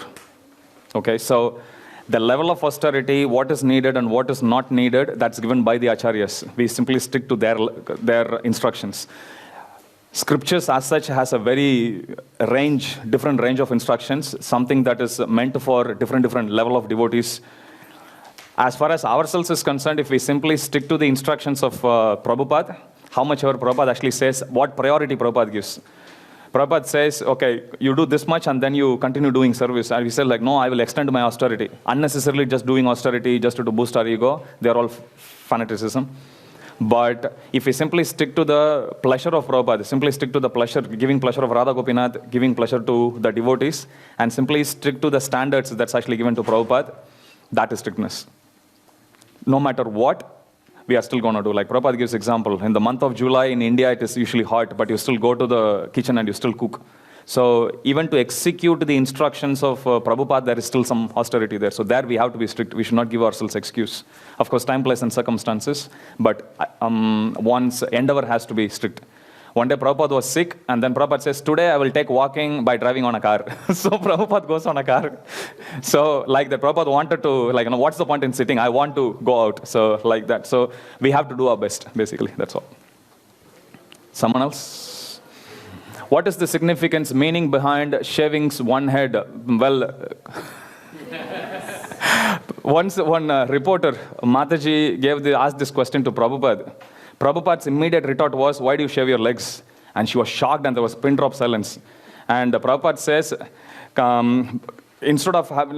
Okay, so the level of austerity, what is needed and what is not needed, that's given by the acharyas. We simply stick to their instructions. Scriptures as such has a very different range of instructions, something that is meant for different level of devotees. As far as ourselves is concerned, if we simply stick to the instructions of Prabhupada, how much ever Prabhupada actually says, what priority Prabhupada gives. Prabhupada says, okay, you do this much and then you continue doing service. And we say like, no, I will extend my austerity. Unnecessarily just doing austerity just to boost our ego, they are all fanaticism. But if we simply stick to the pleasure of Prabhupada, simply stick to the pleasure, giving pleasure of Radha Gopinath, giving pleasure to the devotees, and simply stick to the standards that's actually given to Prabhupada, that is strictness. No matter what, we are still going to do. Like Prabhupada gives example. In the month of July in India, it is usually hot, but you still go to the kitchen and you still cook. So even to execute the instructions of Prabhupada, there is still some austerity there. So there we have to be strict. We should not give ourselves excuse. Of course, time, place, and circumstances, but one's endeavor has to be strict. One day Prabhupada was sick, and then Prabhupada says, today I will take walking by driving on a car. So Prabhupada goes on a car. So like that, Prabhupada wanted to, like, what's the point in sitting? I want to go out. So like that. So we have to do our best, basically. That's all. Someone else? What is the significance, meaning behind shaving one head? Well, once one reporter, Mataji, asked this question to Prabhupada. Prabhupada's immediate retort was, why do you shave your legs? And she was shocked and there was pin drop silence. And Prabhupada says, instead of having,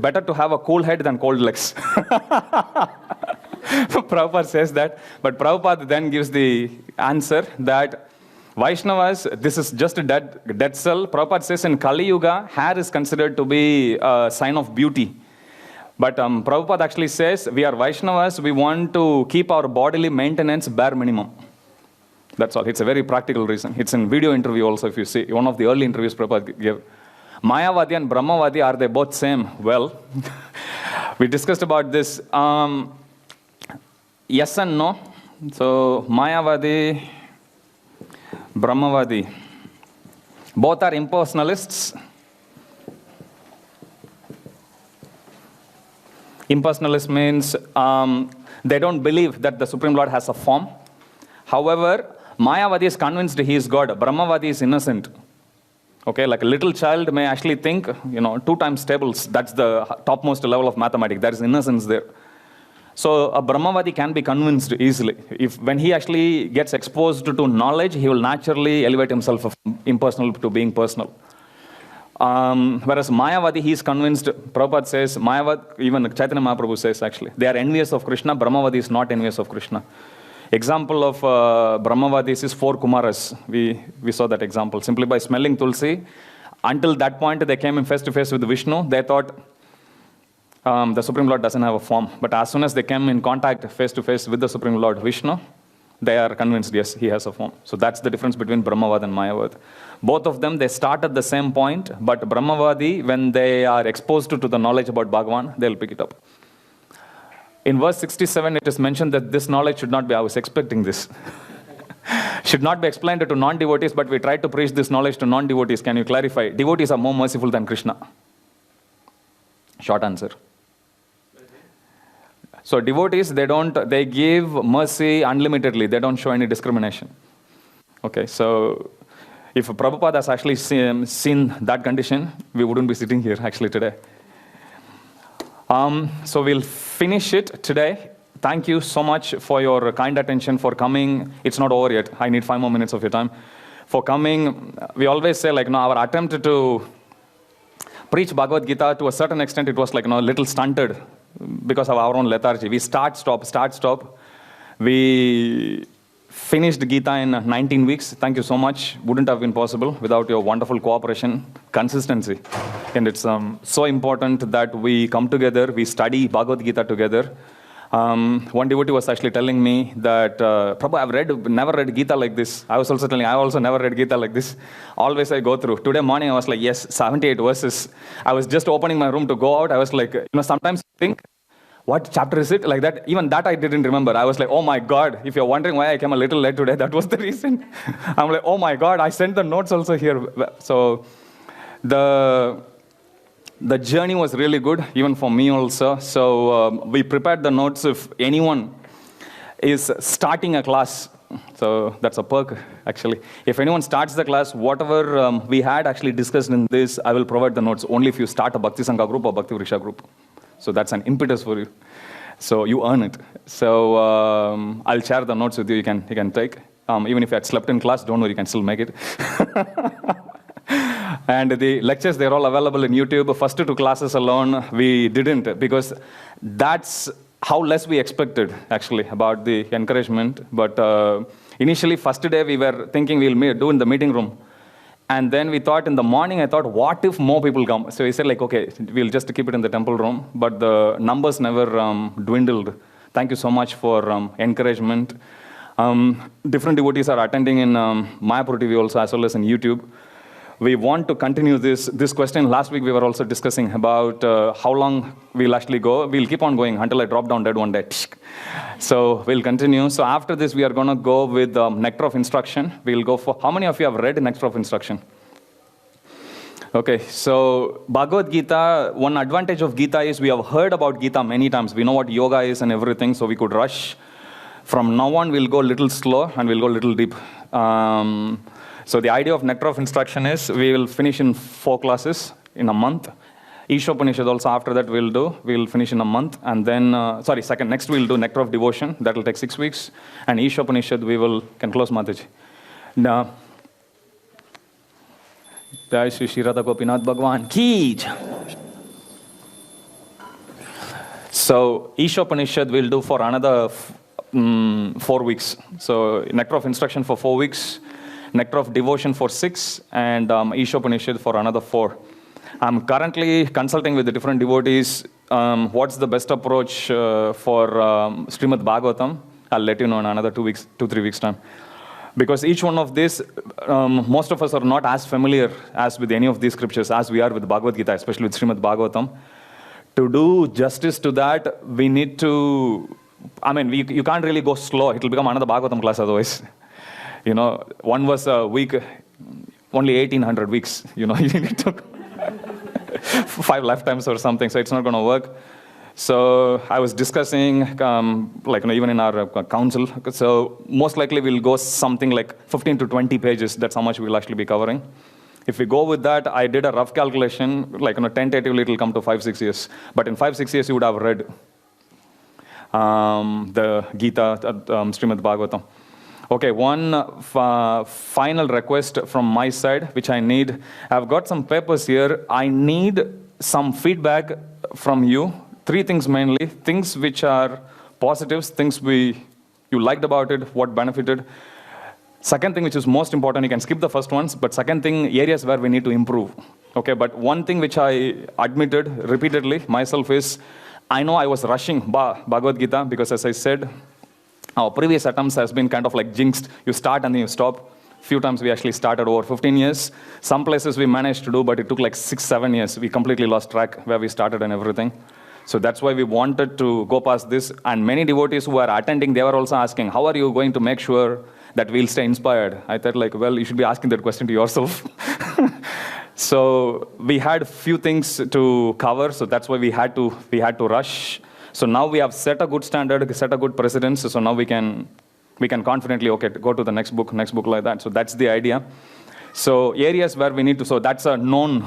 better to have a cool head than cold legs. Prabhupada says that. But Prabhupada then gives the answer that Vaishnavas, this is just a dead cell. Prabhupada says in Kali Yuga, hair is considered to be a sign of beauty. But Prabhupada actually says, we are Vaishnavas, we want to keep our bodily maintenance bare minimum. That's all. It's a very practical reason. It's in video interview also, if you see. One of the early interviews Prabhupada gave. Mayavadi and Brahmavadi, are they both same? Well, we discussed about this. Yes and no. So, Mayavadi, Brahmavadi, both are impersonalists. Impersonalist means they don't believe that the Supreme Lord has a form. However, Mayavadi is convinced he is God. Brahmavadi is innocent. Okay, like a little child may actually think, 2 times tables, that's the topmost level of mathematics. There is innocence there. So a Brahmavadi can be convinced easily. When he actually gets exposed to knowledge, he will naturally elevate himself from impersonal to being personal. Whereas Mayavadi, he is convinced, Prabhupada says, Mayavad, even Chaitanya Mahaprabhu says actually, they are envious of Krishna, Brahmavadi is not envious of Krishna. Example of Brahmavadis is 4 Kumaras. We saw that example. Simply by smelling Tulsi, until that point they came in face to face with Vishnu, they thought the Supreme Lord doesn't have a form. But as soon as they came in contact face to face with the Supreme Lord Vishnu, they are convinced, yes, he has a form. So that's the difference between Brahmavad and Mayavad. Both of them, they start at the same point, but Brahmavadi, when they are exposed to the knowledge about Bhagavan, they'll pick it up. In verse 67, it is mentioned that this knowledge should not be, I was expecting this, should not be explained to non-devotees, but we try to preach this knowledge to non-devotees. Can you clarify? Devotees are more merciful than Krishna. Short answer. So devotees, they give mercy unlimitedly. They don't show any discrimination. Okay, so if Prabhupada has actually seen that condition, we wouldn't be sitting here actually today. So we'll finish it today. Thank you so much for your kind attention, for coming. It's not over yet. I need 5 more minutes of your time. For coming, we always say our attempt to preach Bhagavad Gita, to a certain extent, it was a little stunted because of our own lethargy. We start, stop. We finished Gita in 19 weeks. Thank you so much. Wouldn't have been possible without your wonderful cooperation, consistency. And it's so important that we come together, we study Bhagavad Gita together. One devotee was actually telling me that, Prabhu, I've never read Gita like this. I was also telling, I also never read Gita like this. Always I go through. Today morning I was like, yes, 78 verses. I was just opening my room to go out. I was like, sometimes you think, what chapter is it? Like that, even that I didn't remember. I was like, oh my God, if you're wondering why I came a little late today, that was the reason. I'm like, oh my God, I sent the notes also here. So the journey was really good, even for me also. So we prepared the notes if anyone is starting a class. So that's a perk, actually. If anyone starts the class, whatever we had actually discussed in this, I will provide the notes only if you start a Bhakti Sangha group or Bhakti Vriksha group. So that's an impetus for you. So you earn it. So I'll share the notes with you. You can take. Even if you had slept in class, don't worry, you can still make it. And the lectures, they're all available in YouTube. First 2 classes alone, we didn't, because that's how less we expected, actually, about the encouragement. But initially, first day, we were thinking we'll do in the meeting room. And then we thought in the morning, I thought, what if more people come? So we said, okay, we'll just keep it in the temple room. But the numbers never dwindled. Thank you so much for encouragement. Different devotees are attending in Mayapur TV also, as well as in YouTube. We want to continue this question. Last week we were also discussing about how long we'll actually go. We'll keep on going until I drop down dead one day. So we'll continue. So after this, we are going to go with Nectar of Instruction. We'll go for, how many of you have read Nectar of Instruction? Okay, so Bhagavad Gita, one advantage of Gita is we have heard about Gita many times. We know what yoga is and everything, so we could rush. From now on, we'll go a little slow and we'll go a little deep. So the idea of Nectar of Instruction is we will finish in 4 classes in a month. Ishopanishad also after that we'll finish in a month. And then, next we'll do Nectar of Devotion. That will take 6 weeks. And Ishopanishad can close Mataji. Now, Jai Shri Shri Radha Gopinath Bhagwan Ki Jai. So Ishopanishad we'll do for another 4 weeks. So Nectar of Instruction for 4 weeks. Nectar of Devotion for 6, and Ishopanishad for another 4. I'm currently consulting with the different devotees. What's the best approach for Srimad Bhagavatam? I'll let you know in another 2-3 weeks time. Because each one of these, most of us are not as familiar as with any of these scriptures as we are with Bhagavad Gita, especially with Srimad Bhagavatam. To do justice to that, we need to, you can't really go slow. It will become another Bhagavatam class otherwise. You know, one verse a week, only 1800 weeks, you need to 5 lifetimes or something, so it's not going to work. So I was discussing, even in our council, so most likely we'll go something like 15 to 20 pages. That's how much we'll actually be covering. If we go with that, I did a rough calculation, tentatively it will come to 5-6 years. But in 5-6 years, you would have read the Gita, Srimad Bhagavatam. Okay, one final request from my side, which I need. I've got some papers here. I need some feedback from you. 3 things mainly. Things which are positives, things you liked about it, what benefited. Second thing, which is most important, you can skip the first ones, but second thing, areas where we need to improve. Okay, but one thing which I admitted repeatedly myself is, I know I was rushing Bhagavad Gita because, as I said, our previous attempts has been kind of like jinxed. You start and then you stop. Few times we actually started over 15 years. Some places we managed to do, but it took like 6-7 years. We completely lost track where we started and everything. So that's why we wanted to go past this. And many devotees who are attending, they were also asking, how are you going to make sure that we'll stay inspired? I thought you should be asking that question to yourself. So we had few things to cover. So that's why we had to rush. So now we have set a good standard, set a good precedence. So now we can confidently, go to the next book like that. So that's the idea. So areas where we need to, so that's a known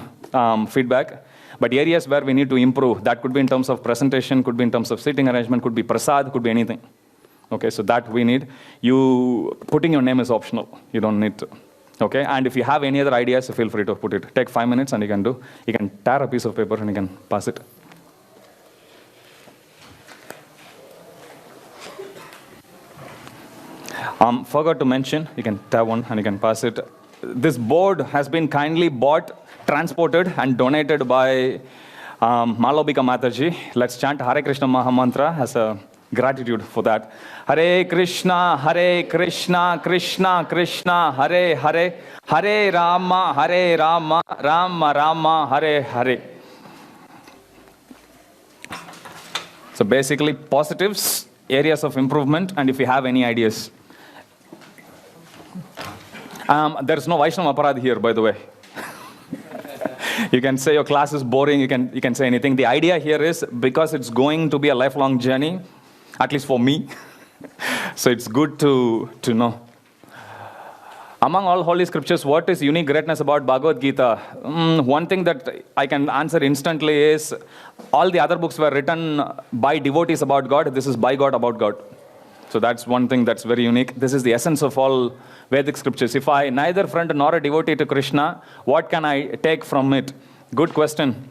feedback. But areas where we need to improve, that could be in terms of presentation, could be in terms of seating arrangement, could be prasad, could be anything. Okay, so that we need. Putting your name is optional. You don't need to. Okay, and if you have any other ideas, feel free to put it. Take 5 minutes and you can tear a piece of paper and you can pass it. Forgot to mention, you can tab one and you can pass it. This board has been kindly bought, transported and donated by Malobika Mataji. Let's chant Hare Krishna Mahamantra as a gratitude for that. Hare Krishna, Krishna Krishna, Hare Hare, Hare Rama, Rama Rama, Hare Hare. So basically positives, areas of improvement, and if you have any ideas. There is no Vaishnava Aparad here, by the way. You can say your class is boring, you can say anything. The idea here is, because it's going to be a lifelong journey, at least for me, so it's good to know. Among all holy scriptures, what is unique greatness about Bhagavad Gita? One thing that I can answer instantly is, all the other books were written by devotees about God. This is by God about God. So that's one thing that's very unique. This is the essence of all Vedic scriptures. If I neither friend nor a devotee to Krishna, what can I take from it? Good question.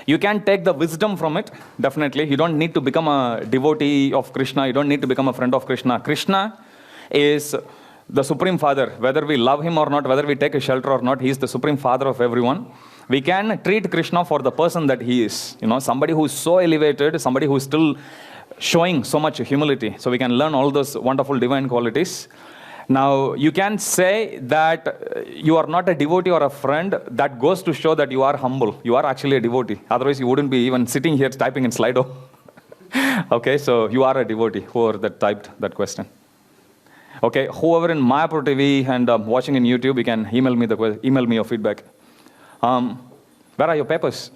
You can take the wisdom from it, definitely. You don't need to become a devotee of Krishna. You don't need to become a friend of Krishna. Krishna is the Supreme Father. Whether we love him or not, whether we take a shelter or not, he is the Supreme Father of everyone. We can treat Krishna for the person that he is. Somebody who is so elevated, somebody who is still showing so much humility. So we can learn all those wonderful divine qualities. Now, you can say that you are not a devotee or a friend. That goes to show that you are humble. You are actually a devotee. Otherwise, you wouldn't be even sitting here typing in Slido. Okay, so you are a devotee, whoever that typed that question. Okay, whoever in Mayapur TV and watching in YouTube, you can email me your feedback. Where are your papers?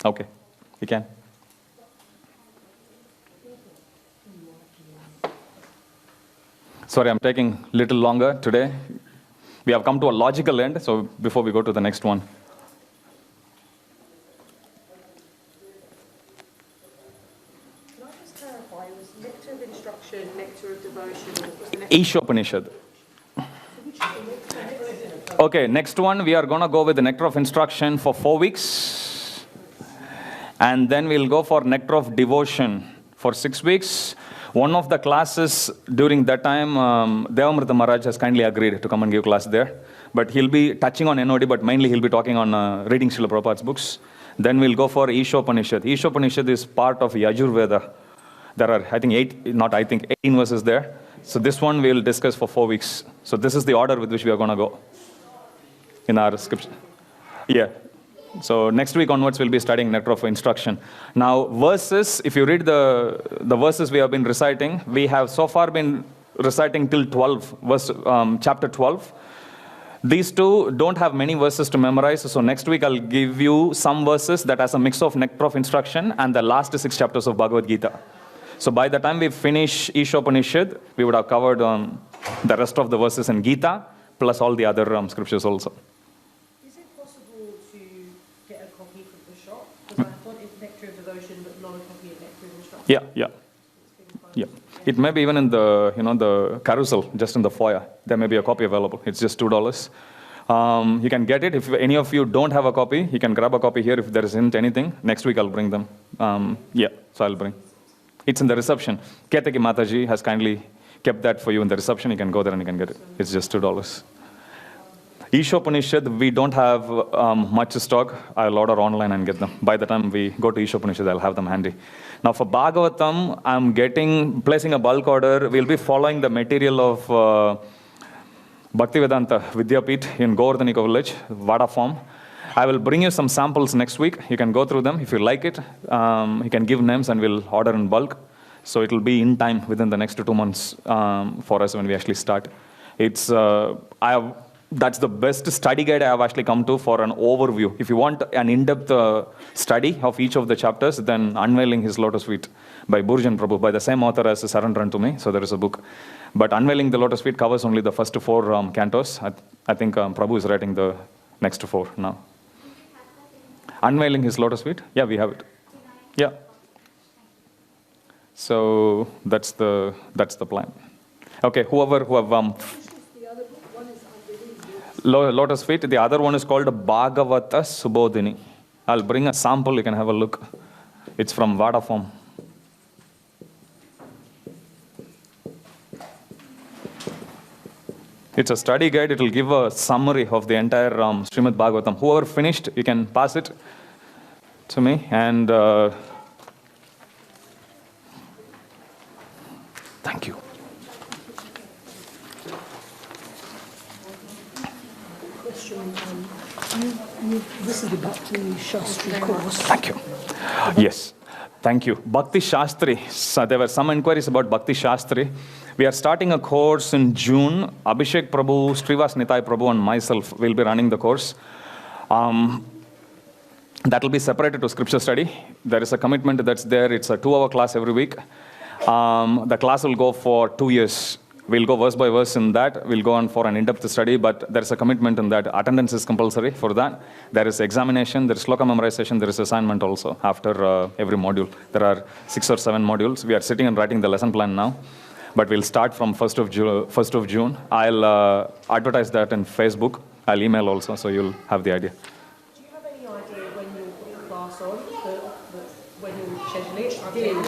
Okay, you can. Sorry, I'm taking a little longer today. We have come to a logical end, so before we go to the next one. Can I just clarify, it was nectar of instruction, nectar of devotion, and what was the next? Ishopanishad. Okay, next one, we are going to go with the nectar of instruction for 4 weeks. And then we'll go for nectar of devotion for 6 weeks. One of the classes during that time, Devamrita Maharaj has kindly agreed to come and give class there. But he'll be touching on NOD, but mainly he'll be talking on reading Srila Prabhupada's books. Then we'll go for Ishopanishad. Ishopanishad is part of Yajurveda. There are, 18 verses there. So this one we'll discuss for 4 weeks. So this is the order with which we are going to go in our scripture. Yeah. So next week onwards, we'll be studying nectar of instruction. Now, verses, if you read the verses we have been reciting, we have so far been reciting till 12, chapter 12. These two don't have many verses to memorize, so next week I'll give you some verses that has a mix of nectar of instruction and the last 6 chapters of Bhagavad Gita. So by the time we finish Ishopanishad, we would have covered the rest of the verses in Gita, plus all the other scriptures also. Is it possible to get a copy from the shop? Because I thought it's nectar of devotion, but not a copy of nectar of instruction. Yeah. It may be even in the, the carousel, just in the foyer. There may be a copy available. It's just $2. You can get it. If any of you don't have a copy, you can grab a copy here if there isn't anything. Next week I'll bring them. So I'll bring. It's in the reception. Ketaki Mataji has kindly kept that for you in the reception. You can go there and you can get it. It's just $2. Ishopanishad, we don't have much stock. I'll order online and get them. By the time we go to Ishopanishad, I'll have them handy. Now for Bhagavatam, I'm placing a bulk order. We'll be following the material of Bhaktivedanta Vidyapith in Govardhanika village, Vada form. I will bring you some samples next week. You can go through them. If you like it, you can give names and we'll order in bulk. So it will be in time within the next 2 months for us when we actually start. That's the best study guide I have actually come to for an overview. If you want an in-depth study of each of the chapters, then Unveiling His Lotus Feet by Burjan Prabhu, by the same author as Surrender Unto Me. So there is a book. But Unveiling the Lotus Feet covers only the first 4 cantos. I think Prabhu is writing the next 4 now. Unveiling His Lotus Feet? Yeah, we have it. Yeah. So that's the plan. Okay, who have Lotus Feet. The other one is called Bhagavata Subodhini. I'll bring a sample. You can have a look. It's from Vada form. It's a study guide. It will give a summary of the entire Srimad Bhagavatam. Whoever finished, you can pass it to me. And thank you. Question, this is the Bhakti Shastri course. Thank you. Yes. Thank you. Bhakti Shastri. So there were some inquiries about Bhakti Shastri. We are starting a course in June. Abhishek Prabhu, Srivas Nitai Prabhu and myself will be running the course. That will be separated to scripture study. There is a commitment that's there. It's a 2-hour class every week. The class will go for 2 years. We'll go verse by verse in that. We'll go on for an in-depth study, but there is a commitment in that. Attendance is compulsory for that. There is examination, there is sloka memorization, there is assignment also after every module. There are 6 or 7 modules. We are sitting and writing the lesson plan now, but we'll start from 1st of June. I'll advertise that in Facebook. I'll email also, so you'll have the idea. Do you have any idea when you'll put the class on, when you'll schedule it?